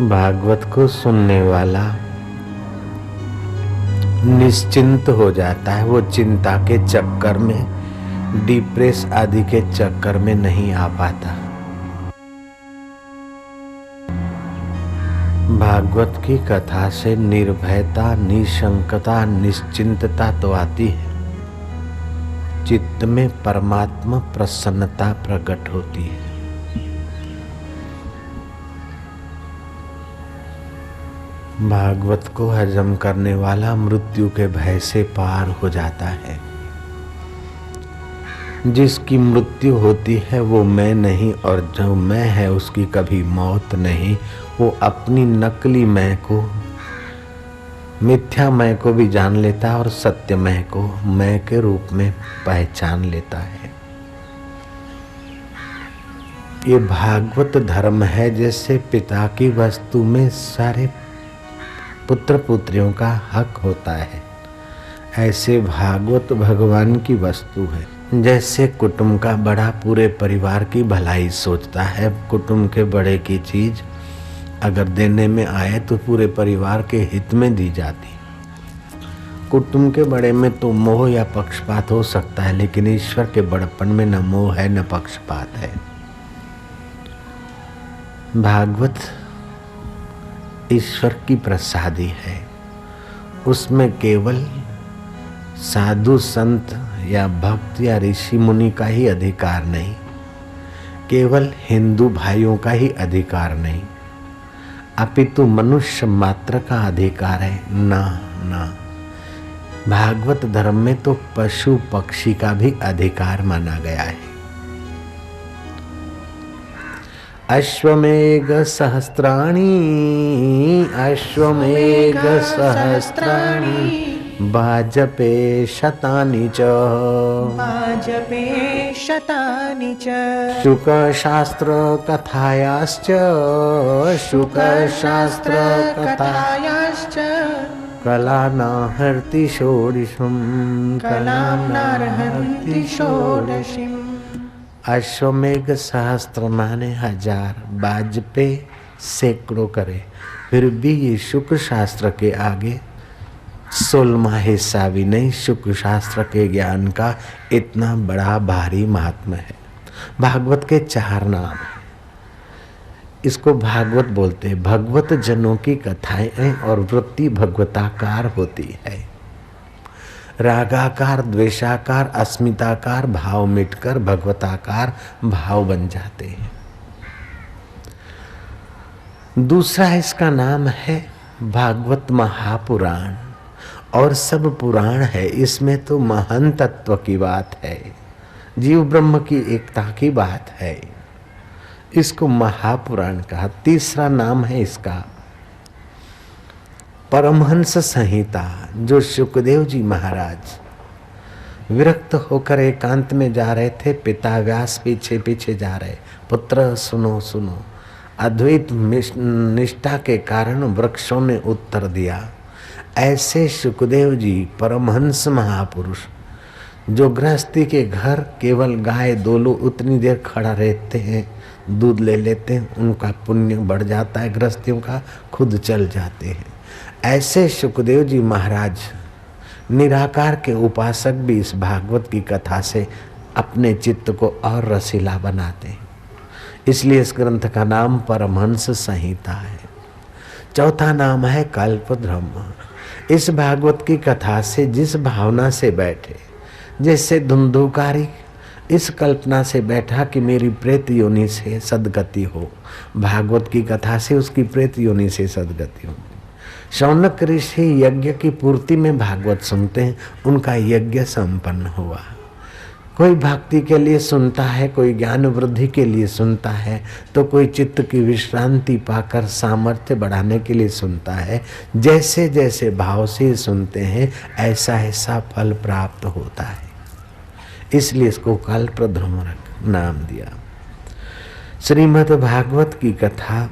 [SPEAKER 1] भागवत को सुनने वाला निश्चिंत हो जाता है, वो चिंता के चक्कर में, डिप्रेस आदि के चक्कर में नहीं आ पाता। भागवत की कथा से निर्भयता, निशंकता, निश्चिंतता तो आती है, चित्त में परमात्मा प्रसन्नता प्रकट होती है। भागवत को हजम करने वाला मृत्यु के भय से पार हो जाता है। जिसकी मृत्यु होती है वो मैं नहीं, और जो मैं है उसकी कभी मौत नहीं। वो अपनी नकली मैं को, मिथ्या मैं को भी जान लेता है और सत्य मैं को मैं के रूप में पहचान लेता है। ये भागवत धर्म है। जैसे पिता की वस्तु में सारे पुत्र पुत्रियों का हक होता है, ऐसे भागवत भगवान की वस्तु है। जैसे कुटुंब का बड़ा पूरे परिवार की भलाई सोचता है, कुटुंब के बड़े की चीज अगर देने में आए तो पूरे परिवार के हित में दी जाती। कुटुंब के बड़े में तो मोह या पक्षपात हो सकता है, लेकिन ईश्वर के बड़पन में न मोह है न पक्षपात है। भागवत ईश्वर की प्रसादी है, उसमें केवल साधु संत या भक्त या ऋषि मुनि का ही अधिकार नहीं, केवल हिंदू भाइयों का ही अधिकार नहीं, अपितु मनुष्य मात्र का अधिकार है। ना ना, भागवत धर्म में तो पशु पक्षी का भी अधिकार माना गया है। अश्वमेघ सहस्त्राणि, अश्वमेघ सहस्त्राणि, भाजपे शतानि च,
[SPEAKER 2] भाजपे शतानि च,
[SPEAKER 1] शुकशास्त्र कथायाश्च, शुकशास्त्र कथायाश्च, कलानाहर्ति षोडशम्,
[SPEAKER 2] कलानार्हन्ति षोडशीम्।
[SPEAKER 1] अश्वमेघ सहस्त्र माने 1000, भाजपे सैकड़ों करे, फिर भी ये शुक्र शास्त्र के आगे 16वां हिस्सा भी नहीं शुक्ल शास्त्र के ज्ञान का इतना बड़ा भारी महात्मा है। भागवत के 4 नाम हैं। इसको भागवत बोलते हैं। भगवत जनों की कथाएं और वृत्ति भगवताकार होती है। रागाकार, द्वेषाकार, अस्मिताकार भाव मिटकर भगवताकार भाव बन जाते हैं। दूसरा इसका नाम है भागवत महापुराण। और सब पुराण है, इसमें तो महान तत्व की बात है, जीव ब्रह्म की एकता की बात है। इसको महापुराण कहा। तीसरा नाम है इसका परमहंस संहिता, जो सुखदेव जी महाराज विरक्त होकर एकांत में जा रहे थे। पिता व्यास पीछे पीछे जा रहे, पुत्र सुनो सुनो। अद्वैत निष्ठा के कारण वृक्षों ने उत्तर दिया। ऐसे सुखदेव जी परमहंस महापुरुष, जो गृहस्थी के घर केवल गाय दोलू उतनी देर खड़ा रहते हैं, दूध ले लेते हैं, उनका पुण्य बढ़ जाता है, गृहस्थियों का खुद चल जाते हैं। ऐसे सुखदेव जी महाराज निराकार के उपासक भी इस भागवत की कथा से अपने चित्त को और रसीला बनाते हैं। इसलिए इस ग्रंथ का नाम परमहंस संहिता है। चौथा नाम है कल्पद्रुम। इस भागवत की कथा से जिस भावना से बैठे, जैसे धुंधुकारी इस कल्पना से बैठा कि मेरी प्रेत योनि से सदगति हो, भागवत की कथा से उसकी प्रेत योनि से सदगति हो। शौनक ऋषि यज्ञ की पूर्ति में भागवत सुनते हैं, उनका यज्ञ संपन्न हुआ। कोई भक्ति के लिए सुनता है, कोई ज्ञान वृद्धि के लिए सुनता है, तो कोई चित्त की विश्रांति पाकर सामर्थ्य बढ़ाने के लिए सुनता है। जैसे जैसे भाव से सुनते हैं, ऐसा ऐसा फल प्राप्त होता है। इसलिए इसको कल्पद्रुम नाम दिया। श्रीमद् भागवत की कथा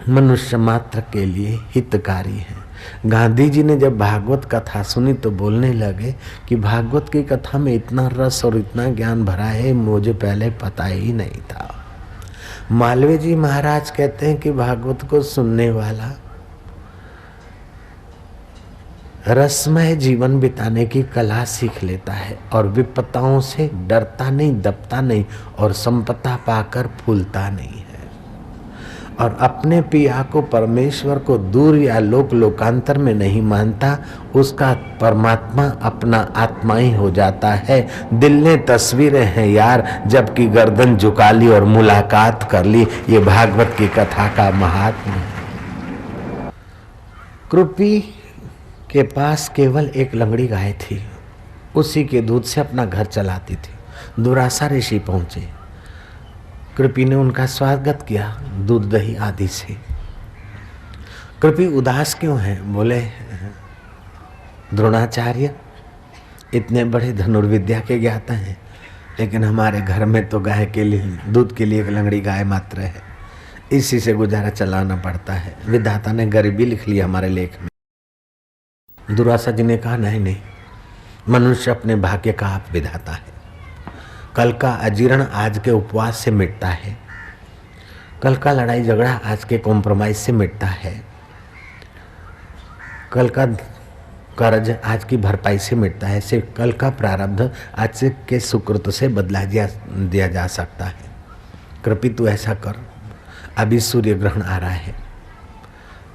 [SPEAKER 1] मनुष्य मात्र के लिए हितकारी है। गांधी जी ने जब भागवत कथा सुनी तो बोलने लगे कि भागवत की कथा में इतना रस और इतना ज्ञान भरा है, मुझे पहले पता ही नहीं था। मालवीय जी महाराज कहते हैं कि भागवत को सुनने वाला रसमय जीवन बिताने की कला सीख लेता है और विपत्ताओं से डरता नहीं, दबता नहीं और संपदा पाकर फूलता नहीं है। और अपने पिया को, परमेश्वर को दूर या लोकांतर में नहीं मानता, उसका परमात्मा अपना आत्मा ही हो जाता है। दिल ने तस्वीरें हैं यार, जबकि गर्दन झुका ली और मुलाकात कर ली। ये भागवत की कथा का महात्म्य। कृपी के पास केवल एक लंगड़ी गाय थी, उसी के दूध से अपना घर चलाती थी। दुरासा ऋषि पहुंचे, कृपी ने उनका स्वागत किया दूध दही आदि से। कृपी उदास क्यों है? बोले द्रोणाचार्य इतने बड़े धनुर्विद्या के ज्ञाता हैं, लेकिन हमारे घर में तो गाय के लिए, दूध के लिए एक लंगड़ी गाय मात्र है, इसी से गुजारा चलाना पड़ता है। विधाता ने गरीबी लिख लिया हमारे लेख में। दुरासा जी ने कहा नहीं नहीं, मनुष्य अपने भाग्य का आप विधाता है। कल का अजीर्ण आज के उपवास से मिटता है, कल का लड़ाई झगड़ा आज के कॉम्प्रोमाइज से मिटता है, कल का कर्ज आज की भरपाई से मिटता है, सिर्फ कल का प्रारब्ध आज के सुकृत से बदला दिया जा सकता है। कृपी तू ऐसा कर, अभी सूर्य ग्रहण आ रहा है,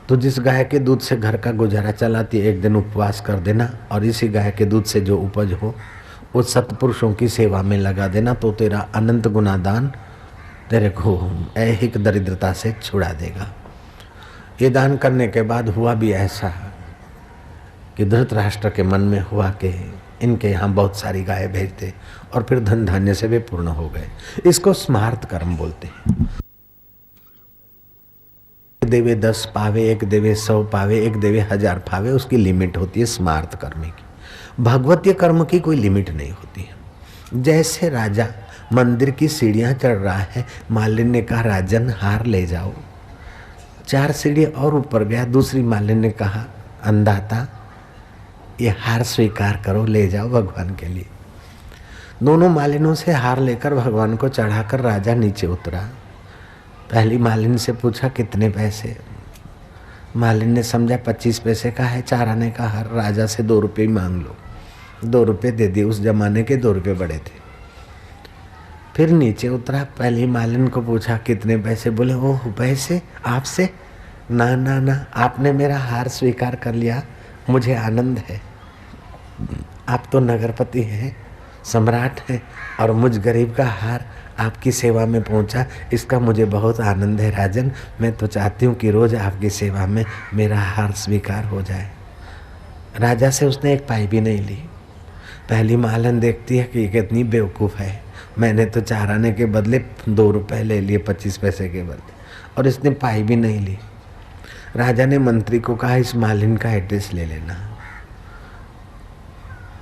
[SPEAKER 1] तो जिस गाय के दूध से घर का गुजारा चलाती है, एक दिन उपवास कर देना और इसी गाय के दूध से जो उपज हो उस सत्पुरुषों की सेवा में लगा देना, तो तेरा अनंत गुना दान तेरे को ऐहिक दरिद्रता से छुड़ा देगा। ये दान करने के बाद हुआ भी ऐसा कि धृतराष्ट्र के मन में हुआ कि इनके यहाँ बहुत सारी गायें भेजते, और फिर धन धान्य से वे पूर्ण हो गए। इसको स्मार्त कर्म बोलते हैं। एक देवे 10 पावे, एक देवे 100 पावे, एक देवे 1000 पावे, उसकी लिमिट होती है स्मार्त कर्म की। भगवतीय कर्म की कोई लिमिट नहीं होती है। जैसे राजा मंदिर की सीढ़ियां चढ़ रहा है, मालिन ने कहा राजन हार ले जाओ, 4 सीढ़ी और ऊपर गया, दूसरी मालिन ने कहा अंधाता ये हार स्वीकार करो, ले जाओ भगवान के लिए। दोनों मालिनों से हार लेकर भगवान को चढ़ाकर राजा नीचे उतरा। पहली मालिन से पूछा कितने पैसे? मालिन ने समझा 25 पैसे का है 4 आने का हार, राजा से 2 रुपये मांग लो। 2 रुपये दे दिए। उस जमाने के 2 रुपये बड़े थे। फिर नीचे उतरा, पहली मालिन को पूछा कितने पैसे? बोले ओह पैसे आपसे? ना ना ना, आपने मेरा हार स्वीकार कर लिया, मुझे आनंद है। आप तो नगरपति हैं, सम्राट हैं, और मुझ गरीब का हार आपकी सेवा में पहुंचा, इसका मुझे बहुत आनंद है राजन। मैं तो चाहती हूँ कि रोज आपकी सेवा में मेरा हार स्वीकार हो जाए। राजा से उसने एक पाई भी नहीं ली। पहली मालन देखती है कि ये कितनी बेवकूफ़ है, मैंने तो 4 आने के बदले 2 रुपए ले लिए 25 पैसे के बदले, और इसने पाई भी नहीं ली। राजा ने मंत्री को कहा इस मालिन का एड्रेस ले लेना।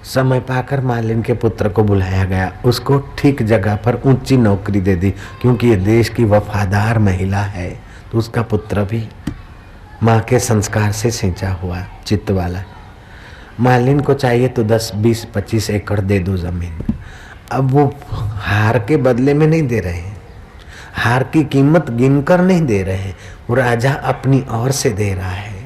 [SPEAKER 1] समय पाकर मालिन के पुत्र को बुलाया गया, उसको ठीक जगह पर ऊंची नौकरी दे दी, क्योंकि ये देश की वफादार महिला है। तो उसका पुत्र भी माँ के संस्कार से सिंचा हुआ चित्त वाला। मालिन को चाहिए तो 10, 20, 25 एकड़ दे दो जमीन। अब वो हार के बदले में नहीं दे रहे, हार की कीमत गिनकर नहीं दे रहे, वो राजा अपनी ओर से दे रहा है।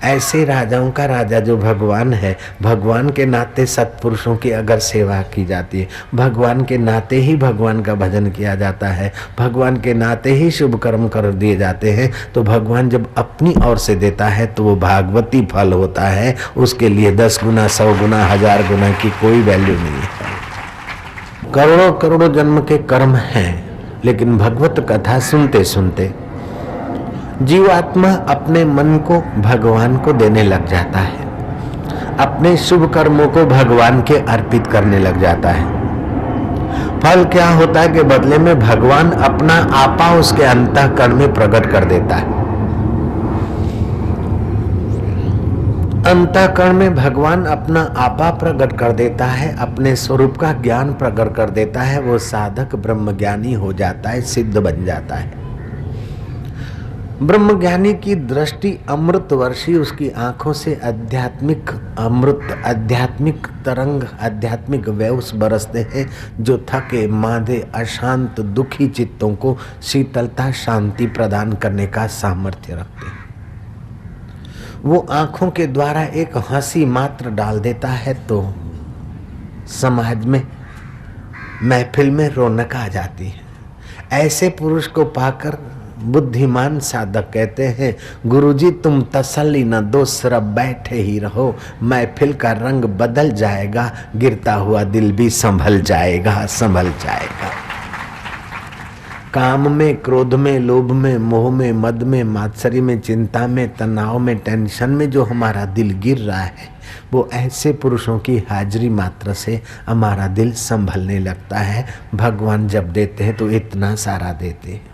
[SPEAKER 1] ऐसे राजाओं का राजा जो भगवान है, भगवान के नाते सत्पुरुषों की अगर सेवा की जाती है, भगवान के नाते ही भगवान का भजन किया जाता है, भगवान के नाते ही शुभ कर्म कर दिए जाते हैं, तो भगवान जब अपनी ओर से देता है तो वो भागवती फल होता है। उसके लिए 10 गुना, 100 गुना, 1000 गुना की कोई वैल्यू नहीं है। करोड़ों करोड़ों जन्म के कर्म हैं, लेकिन भगवत कथा सुनते सुनते जीवात्मा अपने मन को भगवान को देने लग जाता है, अपने शुभ कर्मों को भगवान के अर्पित करने लग जाता है। फल क्या होता है कि बदले में भगवान अपना आपा उसके अंतःकरण में प्रकट कर देता है। अंतःकरण में भगवान अपना आपा प्रकट कर देता है, अपने स्वरूप का ज्ञान प्रकट कर देता है। वो साधक ब्रह्मज्ञानी हो जाता है, सिद्ध बन जाता है। ब्रह्मज्ञानी की दृष्टि अमृत वर्षी, उसकी आंखों से आध्यात्मिक अमृत, आध्यात्मिक तरंग, आध्यात्मिक वेव्स बरसते हैं, जो थके मांदे अशांत दुखी चित्तों को शीतलता, शांति प्रदान करने का सामर्थ्य रखते हैं। वो आंखों के द्वारा एक हंसी मात्र डाल देता है तो समाज में, महफिल में रौनक आ जाती है। ऐसे पुरुष को पाकर बुद्धिमान साधक कहते हैं, गुरुजी तुम तसल्ली न दो, सिर्फ बैठे ही रहो, महफिल का रंग बदल जाएगा, गिरता हुआ दिल भी संभल जाएगा, संभल जाएगा। काम में, क्रोध में, लोभ में, मोह में, मद में, मात्सरी में, चिंता में, तनाव में, टेंशन में जो हमारा दिल गिर रहा है, वो ऐसे पुरुषों की हाजिरी मात्र से हमारा दिल संभलने लगता है। भगवान जब देते हैं तो इतना सारा देते हैं।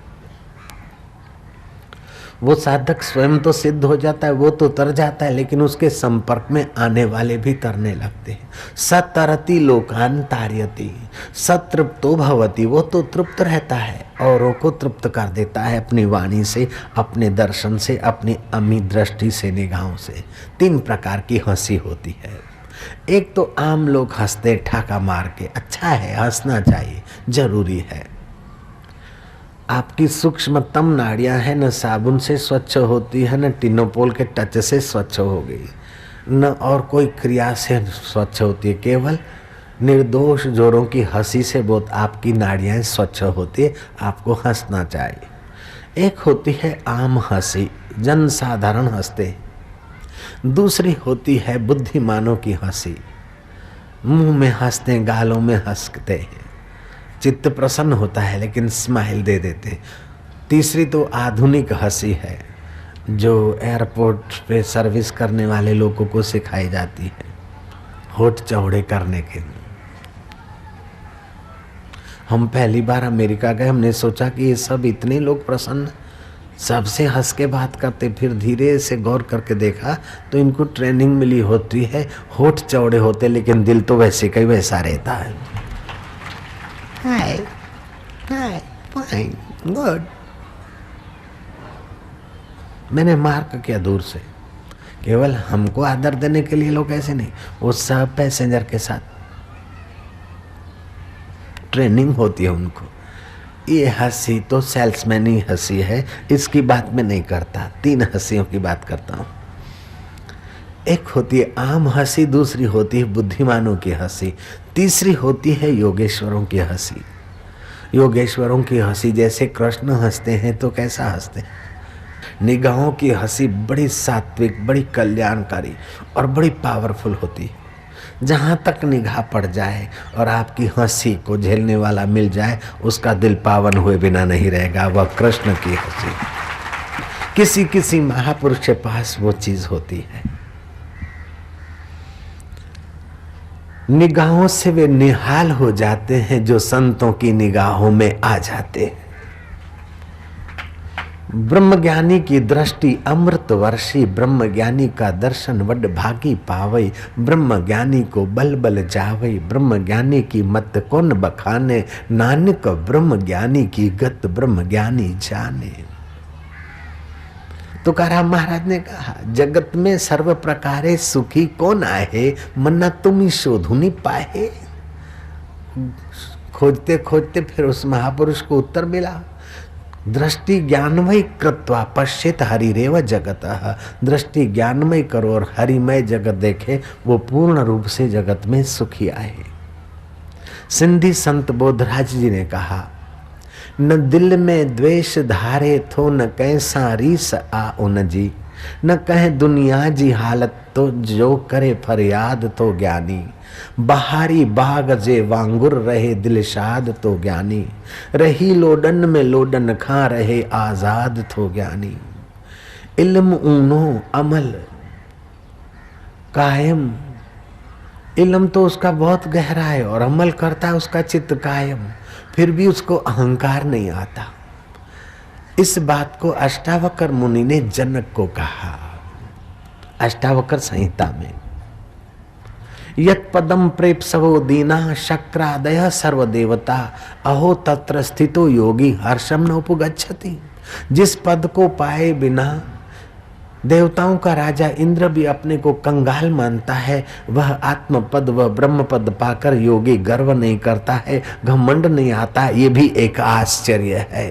[SPEAKER 1] वो साधक स्वयं तो सिद्ध हो जाता है, वो तो तर जाता है, लेकिन उसके संपर्क में आने वाले भी तरने लगते हैं। सतरति लोकान तार्यति, सतृप्तो भवति, वो तो तृप्त रहता है, औरों को तृप्त कर देता है अपनी वाणी से, अपने दर्शन से, अपनी अमी दृष्टि से, निगाहों से। 3 प्रकार की हंसी होती है। एक तो आम लोग हंसते ठाका मार के, अच्छा है, हंसना चाहिए, जरूरी है। आपकी सूक्ष्मतम नाड़ियां हैं, न साबुन से स्वच्छ होती है, न टिनोपोल के टच से स्वच्छ हो गई, न और कोई क्रिया से स्वच्छ होती है, केवल निर्दोष जोरों की हंसी से बहुत आपकी नाड़ियां स्वच्छ होती है। आपको हंसना चाहिए। एक होती है आम हंसी, जन साधारण हंसते। दूसरी होती है बुद्धिमानों की हंसी, मुंह में हंसते, गालों में हंसते हैं, चित्त प्रसन्न होता है लेकिन स्माइल दे देते। तीसरी तो आधुनिक हंसी है, जो एयरपोर्ट पे सर्विस करने वाले लोगों को सिखाई जाती है, होठ चौड़े करने के। हम पहली बार अमेरिका गए, हमने सोचा कि ये सब इतने लोग प्रसन्न, सबसे हंस के बात करते। फिर धीरे से गौर करके देखा तो इनको ट्रेनिंग मिली होती है, होठ चौड़े होते लेकिन दिल तो वैसे का वैसा रहता है। हाय हाय फाइन गुड। मैंने मार्क किया दूर से, केवल हमको आदर देने के लिए लोग ऐसे नहीं, वो सब पैसेंजर के साथ ट्रेनिंग होती है उनको। ये हंसी तो सेल्समैन ही हंसी है, इसकी बात मैं नहीं करता। 3 हंसियों की बात करता हूँ। एक होती है आम हंसी, दूसरी होती है बुद्धिमानों की हंसी, तीसरी होती है योगेश्वरों की हंसी। योगेश्वरों की हंसी जैसे कृष्ण हंसते हैं तो कैसा हंसते हैं? निगाहों की हंसी बड़ी सात्विक, बड़ी कल्याणकारी और बड़ी पावरफुल होती है। जहाँ तक निगाह पड़ जाए और आपकी हंसी को झेलने वाला मिल जाए, उसका दिल पावन हुए बिना नहीं रहेगा। वह कृष्ण की हंसी। किसी किसी महापुरुष के पास वो चीज होती है। निगाहों से वे निहाल हो जाते हैं जो संतों की निगाहों में आ जाते हैं। ब्रह्मज्ञानी की दृष्टि अमृत वर्षी, ब्रह्मज्ञानी का दर्शन वड भागी पावई, ब्रह्मज्ञानी को बल बल जावई, ब्रह्मज्ञानी की मत कौन बखाने, नानक ब्रह्मज्ञानी की गत ब्रह्मज्ञानी जाने। तुकाराम महाराज ने कहा, जगत में सर्व प्रकारे सुखी कौन आए, मन्ना तुम ही शोधुनी पाए। खोजते खोजते फिर उस महापुरुष को उत्तर मिला, दृष्टि ज्ञानमय कृत्वा पश्चित हरिरेव जगत। दृष्टि ज्ञानमय करो और हरिमय जगत देखे, वो पूर्ण रूप से जगत में सुखी आए। सिंधी संत बोधराज जी ने कहा, न दिल में द्वेष धारे थो, न कैसा रीस आ उन जी, न कहे दुनिया जी हालत तो जो करे फरियाद तो ज्ञानी। बहारी बाग जे वांगुर रहे दिलशाद तो ज्ञानी, रही लोडन में लोडन खा रहे आजाद तो ज्ञानी। इल्म ऊनो अमल कायम, इल्म तो उसका बहुत गहरा है और अमल करता है उसका चित्त कायम, फिर भी उसको अहंकार नहीं आता। इस बात को अष्टावकर मुनि ने जनक को कहा, अष्टावकर संहिता में, यत पदम प्रेप्सवो दीना शक्रादय सर्वदेवता, अहो तत्र स्थितो योगी हर्षम न उपगच्छति। जिस पद को पाए बिना देवताओं का राजा इंद्र भी अपने को कंगाल मानता है, वह आत्म पद, वह ब्रह्म पद पाकर योगी गर्व नहीं करता है, घमंड नहीं आता। ये भी एक आश्चर्य है।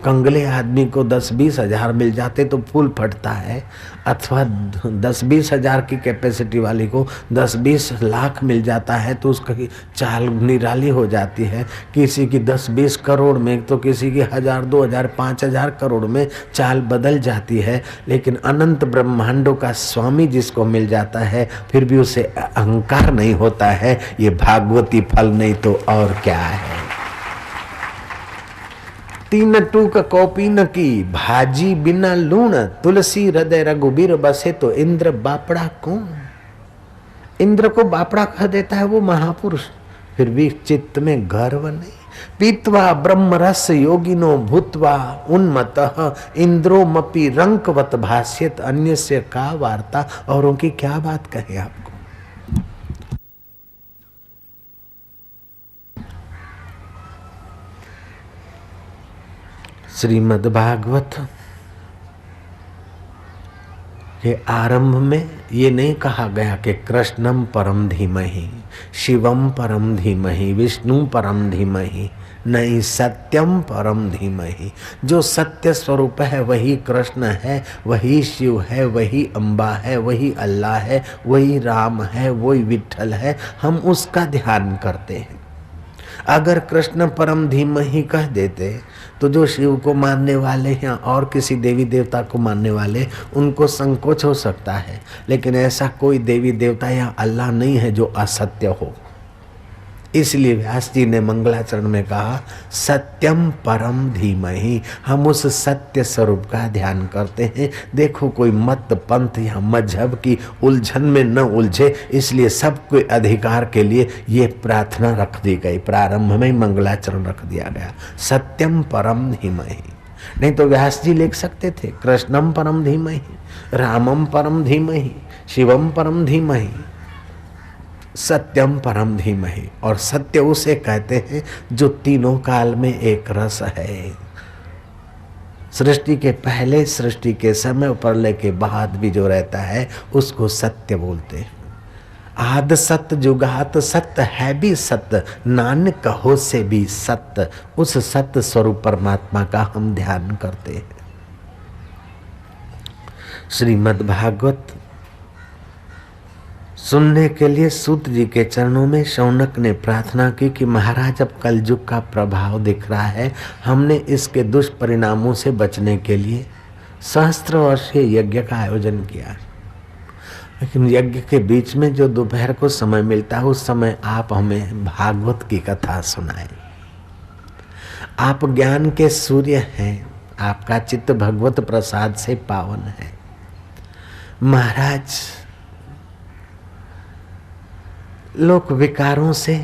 [SPEAKER 1] कंगले आदमी को 10-20 हजार मिल जाते तो फूल फटता है, अथवा 10-20 हजार की कैपेसिटी वाली को 10-20 लाख मिल जाता है तो उसकी चाल निराली हो जाती है। किसी की 10-20 करोड़ में तो किसी की 1000, 2000, 5000 करोड़ में चाल बदल जाती है। लेकिन अनंत ब्रह्मांडों का स्वामी जिसको मिल जाता है, फिर भी उसे अहंकार नहीं होता है। ये भागवती फल नहीं तो और क्या है। 3 टूक कौपीन की भाजी बिना लूण, तुलसी हृदय रघुबीर बसे तो इंद्र बापड़ा कौन। इंद्र को बापड़ा कह देता है वो महापुरुष, फिर भी चित्त में गर्व नहीं। पीत्वा ब्रह्म रस योगिनो भूत्वा उन्मतः, इंद्रोमपि रंकवत भाष्यत, अन्यस्य का वार्ता। औरों की क्या बात कहे आपको। श्रीमद् भागवत के आरंभ में ये नहीं कहा गया कि कृष्णम परम धीमहि, शिवम परम धीमहि, विष्णु परम धीमहि, नहीं, सत्यम परम धीमहि। जो सत्य स्वरूप है वही कृष्ण है, वही शिव है, वही अम्बा है, वही अल्लाह है, वही राम है, वही विठल है। हम उसका ध्यान करते हैं। अगर कृष्ण परम धीमहि कह देते तो जो शिव को मानने वाले हैं और किसी देवी देवता को मानने वाले, उनको संकोच हो सकता है। लेकिन ऐसा कोई देवी देवता या अल्लाह नहीं है जो असत्य हो। इसलिए व्यास जी ने मंगलाचरण में कहा, सत्यम परम धीमहि। हम उस सत्य स्वरूप का ध्यान करते हैं। देखो कोई मत पंथ या मजहब की उलझन में न उलझे, इसलिए सबके अधिकार के लिए ये प्रार्थना रख दी गई। प्रारंभ में मंगलाचरण रख दिया गया, सत्यम परम धीमहि। नहीं तो व्यास जी लिख सकते थे, कृष्णम परम धीमहि, रामम परम धीमहि, शिवम परम धीमहि, सत्यम परम धीमहि। और सत्य उसे कहते हैं जो तीनों काल में एक रस है। सृष्टि के पहले, सृष्टि के समय, प्रलय के बाद भी जो रहता है उसको सत्य बोलते हैं। आद सत्य जुगात सत्य है भी सत्य, नानक कहो से भी सत्य। उस सत्य स्वरूप परमात्मा का हम ध्यान करते हैं। श्रीमद् भागवत सुनने के लिए सूत जी के चरणों में शौनक ने प्रार्थना की कि महाराज, अब कलयुग का प्रभाव दिख रहा है, हमने इसके दुष्परिणामों से बचने के लिए सहस्त्र वर्षीय यज्ञ का आयोजन किया, लेकिन यज्ञ के बीच में जो दोपहर को समय मिलता है उस समय आप हमें भागवत की कथा सुनाएं। आप ज्ञान के सूर्य हैं, आपका चित्त भगवत प्रसाद से पावन है। महाराज, लोक विकारों से,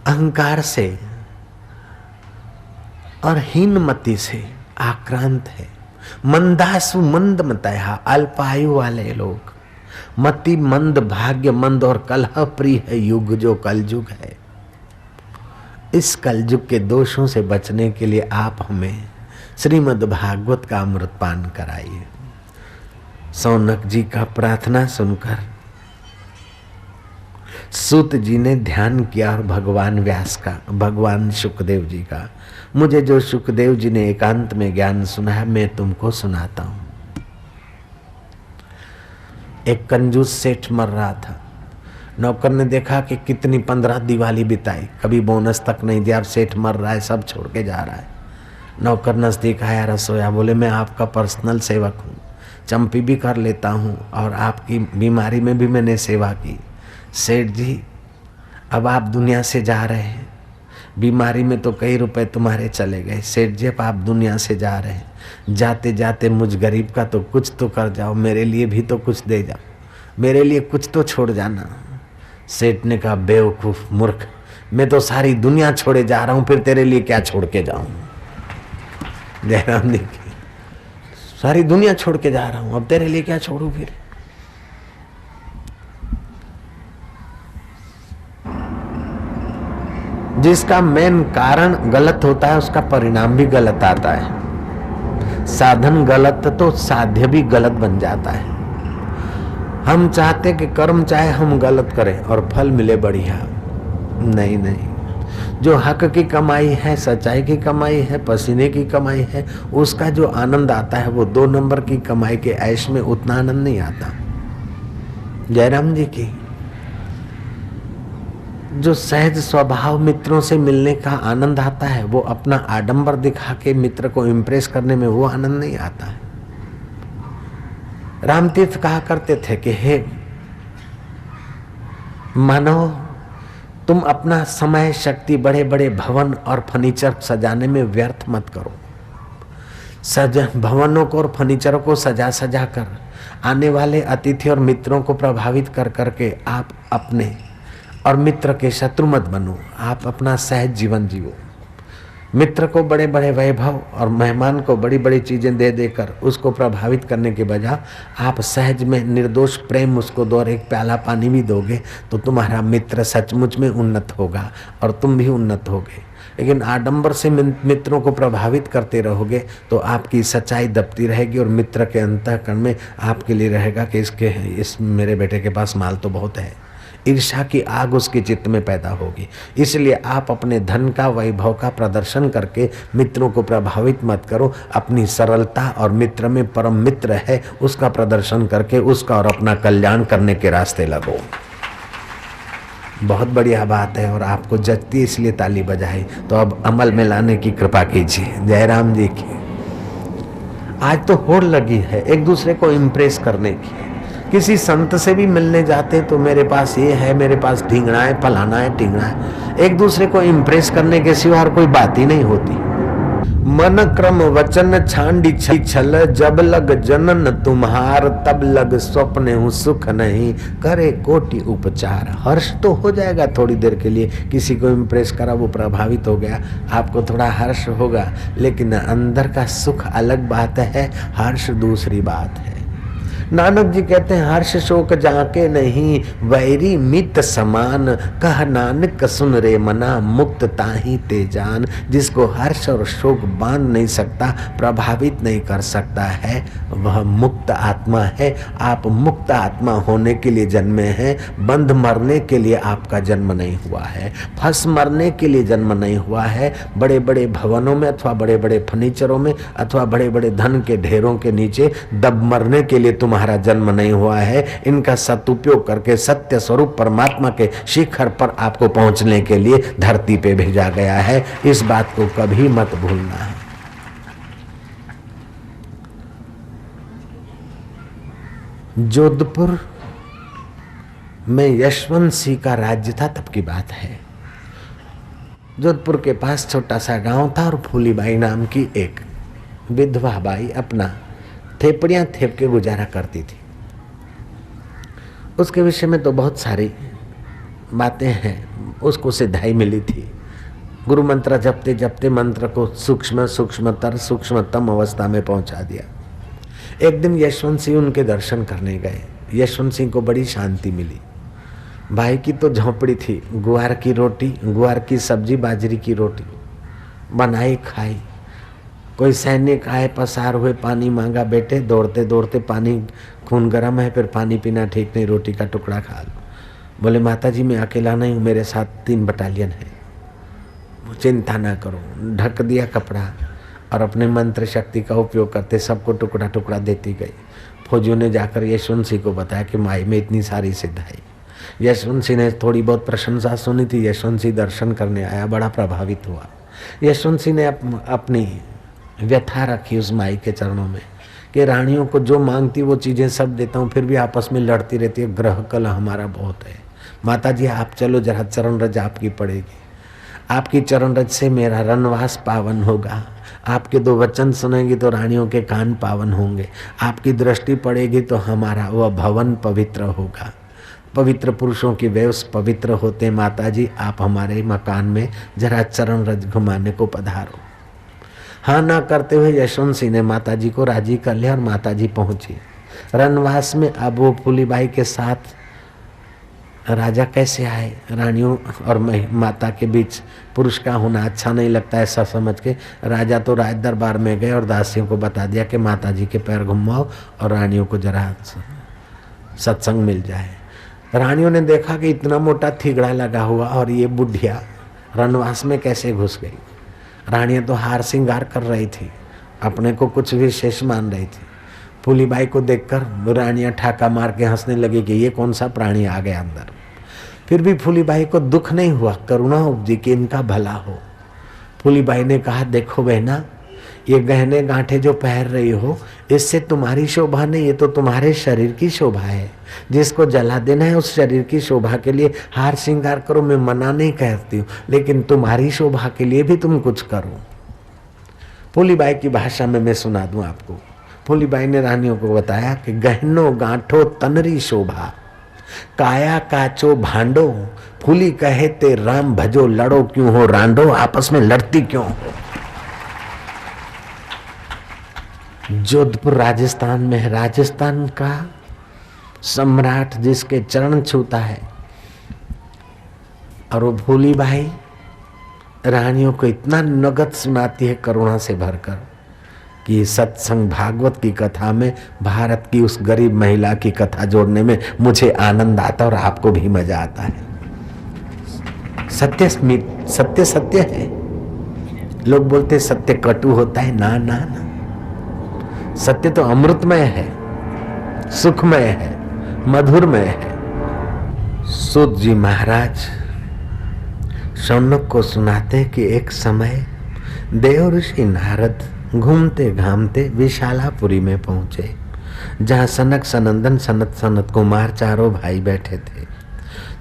[SPEAKER 1] अहंकार से और हीनमति से आक्रांत है। मंदासु मंद मतया, अल्पायु वाले लोग, मति मंद, भाग्य मंद और कलह प्रिय है युग जो कलयुग है। इस कलयुग के दोषों से बचने के लिए आप हमें श्रीमद् भागवत का अमृतपान कराइए। शौनक जी का प्रार्थना सुनकर सूत जी ने ध्यान किया और भगवान व्यास का, भगवान शुकदेव जी का, मुझे जो शुकदेव जी ने एकांत में ज्ञान सुनाया मैं तुमको सुनाता हूं। एक कंजूस सेठ मर रहा था। नौकर ने देखा कि कितनी 15 दिवाली बिताई, कभी बोनस तक नहीं दिया, अब सेठ मर रहा है, सब छोड़ के जा रहा है। नौकर नजदीक आया, रसोया, बोले मैं आपका पर्सनल सेवक हूँ, चंपी भी कर लेता हूँ और आपकी बीमारी में भी मैंने सेवा की। सेठ जी, अब आप दुनिया से जा रहे हैं, बीमारी में तो कई रुपए तुम्हारे चले गए। सेठ जी, अब आप दुनिया से जा रहे हैं, जाते जाते मुझ गरीब का तो कुछ तो कर जाओ, मेरे लिए भी तो कुछ दे जाओ, मेरे लिए कुछ तो छोड़ जाना। सेठ ने कहा, बेवकूफ मूर्ख, मैं तो सारी दुनिया छोड़े जा रहा हूं, फिर तेरे लिए क्या छोड़ के जाऊं। जयराम जी की, सारी दुनिया छोड़ के जा रहा हूं, अब तेरे लिए क्या छोड़ू फिर। जिसका मेन कारण गलत होता है उसका परिणाम भी गलत आता है। साधन गलत तो साध्य भी गलत बन जाता है। हम चाहते कि कर्म चाहे हम गलत करें और फल मिले बढ़िया, नहीं नहीं, जो हक की कमाई है, सच्चाई की कमाई है, पसीने की कमाई है, उसका जो आनंद आता है वो 2 नंबर की कमाई के ऐश में उतना आनंद नहीं आता। जयराम जी की, जो सहज स्वभाव मित्रों से मिलने का आनंद आता है वो अपना आडंबर दिखा के मित्र को इम्प्रेस करने में वो आनंद नहीं आता है। रामतीर्थ कहा करते थे कि हे मानव, तुम अपना समय शक्ति बड़े बड़े भवन और फर्नीचर सजाने में व्यर्थ मत करो। भवनों को और फर्नीचरों को सजा सजा कर आने वाले अतिथि और मित्रों को प्रभावित कर करके आप अपने और मित्र के शत्रु मत बनो। आप अपना सहज जीवन जियो। मित्र को बड़े बड़े वैभव और मेहमान को बड़ी बड़ी चीजें दे देकर उसको प्रभावित करने के बजाय आप सहज में निर्दोष प्रेम उसको दो और एक प्याला पानी भी दोगे तो तुम्हारा मित्र सचमुच में उन्नत होगा और तुम भी उन्नत होगे। लेकिन आडंबर से मित्रों को प्रभावित करते रहोगे तो आपकी सच्चाई दबती रहेगी और मित्र के अंतःकरण में आपके लिए रहेगा कि इस मेरे बेटे के पास माल तो बहुत है। ईर्ष्या की आग उसके चित्त में पैदा होगी। इसलिए आप अपने धन का, वैभव का प्रदर्शन करके मित्रों को प्रभावित मत करो। अपनी सरलता और मित्र में परम मित्र है उसका प्रदर्शन करके उसका और अपना कल्याण करने के रास्ते लगो। बहुत बढ़िया बात है और आपको जचती इसलिए ताली बजाई, तो अब अमल में लाने की कृपा कीजिए। जयराम जी की। आज तो होड़ लगी है एक दूसरे को इम्प्रेस करने की। किसी संत से भी मिलने जाते तो मेरे पास ये है, मेरे पास ढींगना है, फलाना है, ढींगना है। एक दूसरे को इम्प्रेस करने के सिवा और कोई बात ही नहीं होती। मन क्रम वचन छांडी छल, जब लग जनन तुम्हार तब लग स्वप्न हूँ सुख नहीं करे कोटि उपचार। हर्ष तो हो जाएगा थोड़ी देर के लिए, किसी को इम्प्रेस करा वो प्रभावित हो गया, आपको थोड़ा हर्ष होगा, लेकिन अंदर का सुख अलग बात है, हर्ष दूसरी बात है। नानक जी कहते हैं हर्ष शोक जाके नहीं, वैरी मित समान, कह नानक सुन रे मना, मुक्त ताही ते जान। जिसको हर्ष और शोक बांध नहीं सकता, प्रभावित नहीं कर सकता है, वह मुक्त आत्मा है। आप मुक्त आत्मा होने के लिए जन्मे हैं, बंध मरने के लिए आपका जन्म नहीं हुआ है, फंस मरने के लिए जन्म नहीं हुआ है। बड़े बड़े भवनों में अथवा बड़े बड़े फर्नीचरों में अथवा बड़े बड़े धन के ढेरों के नीचे दब मरने के लिए तुम्हारा जन्म नहीं हुआ है। इनका सदुपयोग करके सत्य स्वरूप परमात्मा के शिखर पर आपको पहुंचने के लिए धरती पे भेजा गया है। इस बात को कभी मत भूलना है। जोधपुर में यशवंत सिंह का राज्य था, तब की बात है। जोधपुर के पास छोटा सा गांव था और फूलीबाई नाम की एक विधवा बाई अपना थेपड़ियां थेप के गुजारा करती थी। उसके विषय में तो बहुत सारी बातें हैं। उसको सिद्धाई मिली थी। गुरु मंत्र जपते जपते मंत्र को सूक्ष्मतम अवस्था में पहुंचा दिया। एक दिन यशवंत सिंह उनके दर्शन करने गए। यशवंत सिंह को बड़ी शांति मिली। भाई की तो झोंपड़ी थी, गुआर की रोटी, गुआर की सब्जी, बाजरी की रोटी बनाई खाई। कोई सैनिक आए, पसार हुए, पानी मांगा, बेटे दौड़ते दौड़ते पानी, खून गर्म है, फिर पानी पीना ठीक नहीं, रोटी का टुकड़ा खा लो। बोले माता जी मैं अकेला नहीं हूँ, मेरे साथ 3 बटालियन है, चिंता ना करो। ढक दिया कपड़ा और अपने मंत्र शक्ति का उपयोग करते सबको टुकड़ा टुकड़ा देती गई। फौजियों ने जाकर यशवंत सिंह को बताया कि माई में इतनी सारी सिद्धाई। यशवंत सिंह ने थोड़ी बहुत प्रशंसा सुनी थी। यशवंत सिंह दर्शन करने आया, बड़ा प्रभावित हुआ। यशवंत सिंह ने अपनी व्यथा रखी उस माई के चरणों में कि रानियों को जो मांगती वो चीजें सब देता हूँ, फिर भी आपस में लड़ती रहती है, ग्रह कलह हमारा बहुत है। माता जी आप चलो जरा, चरण रज आपकी पड़ेगी, आपकी चरण रज से मेरा रनवास पावन होगा। आपके 2 वचन सुनेंगी तो रानियों के कान पावन होंगे, आपकी दृष्टि पड़ेगी तो हमारा वह भवन पवित्र होगा। पवित्र पुरुषों की वेश पवित्र होते। माता जी आप हमारे मकान में जरा चरण रज घुमाने को पधारो। हाँ ना करते हुए यशवंत सिंह ने माता जी को राजी कर लिया और माता जी पहुंची रनवास में। अब वो फूलीबाई के साथ राजा कैसे आए, रानियों और माता के बीच पुरुष का होना अच्छा नहीं लगता, ऐसा समझ के राजा तो राज दरबार में गए और दासियों को बता दिया कि माता जी के पैर घुमाओ और रानियों को जरा सत्संग मिल जाए। रानियों ने देखा कि इतना मोटा थिगड़ा लगा हुआ और ये बुढ़िया रनवास में कैसे घुस गई। रानियां तो हार श्रृंगार कर रही थी, अपने को कुछ विशेष मान रही थी। फूलीबाई को देखकर रानियां ठाका मार के हंसने लगी कि ये कौन सा प्राणी आ गया अंदर। फिर भी फूलीबाई को दुख नहीं हुआ, करुणा उपजी कि इनका भला हो। फूलीबाई ने कहा देखो बहना, ये गहने गांठे जो पहन रही हो इससे तुम्हारी शोभा नहीं, ये तो तुम्हारे शरीर की शोभा है। जिसको जला देना है उस शरीर की शोभा के लिए हार श्रृंगार करो, मैं मना नहीं कहती हूँ, लेकिन तुम्हारी शोभा के लिए भी तुम कुछ करो। फूलीबाई की भाषा में मैं सुना दूं आपको। फूलीबाई ने रानियों को बताया कि गहनो गांठो तनरी शोभा, काया काचो भांडो, फूली कहे ते राम भजो, लड़ो क्यों हो रांडो, आपस में लड़ती क्यों हो। जोधपुर राजस्थान में है। राजस्थान का सम्राट जिसके चरण छूता है, और वो फूलीबाई रानियों को इतना नगद सुनाती है करुणा से भरकर कि सत्संग भागवत की कथा में भारत की उस गरीब महिला की कथा जोड़ने में मुझे आनंद आता और आपको भी मजा आता है। सत्य सत्य सत्य है। लोग बोलते सत्य कटु होता है, ना ना ना, सत्य तो अमृतमय है, सुखमय है, मधुरमय है। सूत जी महाराज शौनक को सुनाते कि एक समय देव ऋषि नारद घूमते घामते विशालापुरी में पहुंचे, जहां सनक सनंदन सनत सनत कुमार चारों भाई बैठे थे।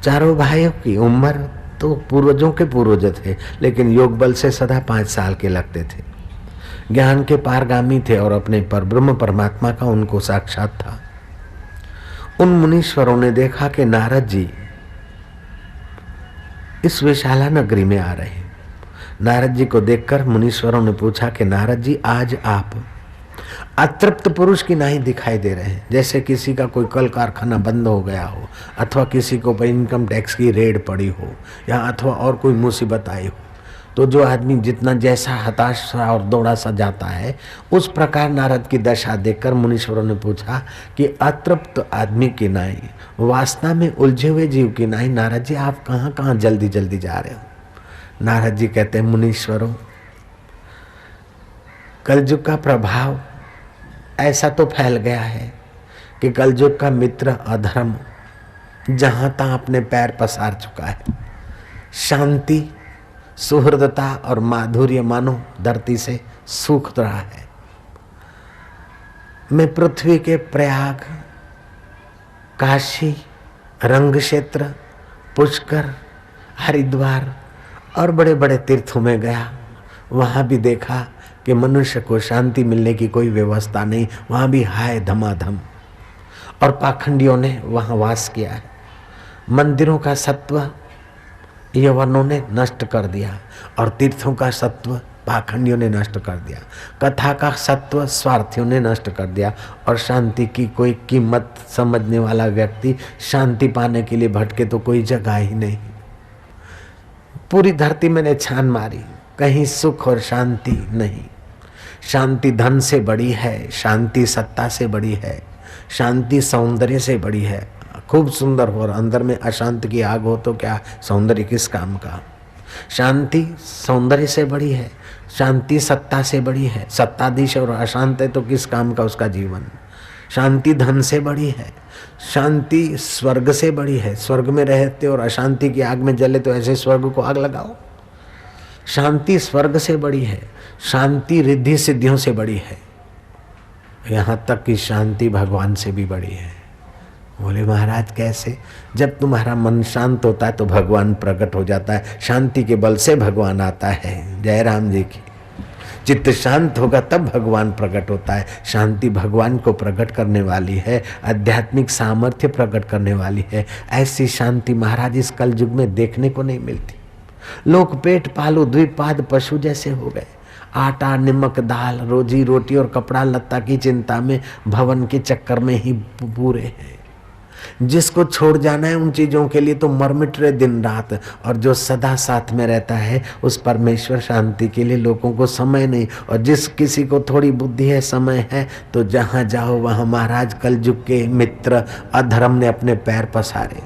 [SPEAKER 1] चारों भाइयों की उम्र तो पूर्वजों के पूर्वज थे, लेकिन योग बल से सदा 5 साल के लगते थे। ज्ञान के पारगामी थे और अपने पर ब्रह्म परमात्मा का उनको साक्षात था। उन मुनीश्वरों ने देखा कि नारद जी इस विशाला नगरी में आ रहे हैं। नारद जी को देखकर मुनीश्वरों ने पूछा कि नारद जी आज आप अतृप्त पुरुष की नहीं दिखाई दे रहे हैं। जैसे किसी का कोई कल कारखाना बंद हो गया हो, अथवा किसी को इनकम टैक्स की रेड पड़ी हो, या अथवा और कोई मुसीबत आई हो, तो जो आदमी जितना जैसा हताश सा और दौड़ा सा जाता है, उस प्रकार नारद की दशा देखकर मुनीश्वरों ने पूछा कि अतृप्त आदमी की नाई, वासना में उलझे हुए जीव की नाई, नारद जी आप कहाँ कहाँ जल्दी जल्दी जा रहे हो। नारद जी कहते हैं, मुनीश्वरों, कलयुग का प्रभाव ऐसा तो फैल गया है कि कलयुग का मित्र अधर्म जहां तहां अपने पैर पसार चुका है। शांति, सुहृदता और माधुर्य मानो धरती से सूख रहा है। मैं पृथ्वी के प्रयाग, काशी, रंग क्षेत्र, पुष्कर, हरिद्वार और बड़े बड़े तीर्थों में गया। वहां भी देखा कि मनुष्य को शांति मिलने की कोई व्यवस्था नहीं, वहां भी हाय धमाधम, और पाखंडियों ने वहां वास किया है। मंदिरों का सत्व यवनों ने नष्ट कर दिया और तीर्थों का सत्व पाखंडियों ने नष्ट कर दिया। कथा का सत्व स्वार्थियों ने नष्ट कर दिया और शांति की कोई कीमत समझने वाला व्यक्ति शांति पाने के लिए भटके तो कोई जगह ही नहीं। पूरी धरती मैंने छान मारी, कहीं सुख और शांति नहीं। शांति धन से बड़ी है, शांति सत्ता से बड़ी है, शांति सौंदर्य से बड़ी है। खूब सुंदर हो और अंदर में अशांत की आग हो तो क्या सौंदर्य किस काम का। शांति सौंदर्य से बड़ी है, शांति सत्ता से बड़ी है। सत्ताधीश और अशांत है तो किस काम का उसका जीवन। शांति धन से बड़ी है, शांति स्वर्ग से बड़ी है। स्वर्ग में रहते और अशांति की आग में जले तो ऐसे स्वर्ग को आग लगाओ। शांति स्वर्ग से बड़ी है, शांति रिद्धि सिद्धियों से बड़ी है, यहाँ तक कि शांति भगवान से भी बड़ी है। बोले महाराज कैसे? जब तुम्हारा मन शांत होता है तो भगवान प्रकट हो जाता है, शांति के बल से भगवान आता है। जय राम जी की। चित्त शांत होगा तब भगवान प्रकट होता है। शांति भगवान को प्रकट करने वाली है, आध्यात्मिक सामर्थ्य प्रकट करने वाली है। ऐसी शांति महाराज इस कलयुग में देखने को नहीं मिलती। लोग पेट पालू द्विपाद पशु जैसे हो गए। आटा नमक दाल, रोजी रोटी और कपड़ा लत्ता की चिंता में, भवन के चक्कर में ही पूरे हैं। जिसको छोड़ जाना है उन चीजों के लिए तो मरमिट रहे दिन रात, और जो सदा साथ में रहता है उस परमेश्वर शांति के लिए लोगों को समय नहीं। और जिस किसी को थोड़ी बुद्धि है, समय है, तो जहां जाओ वहां महाराज कलयुग के मित्र अधर्म ने अपने पैर पसारे।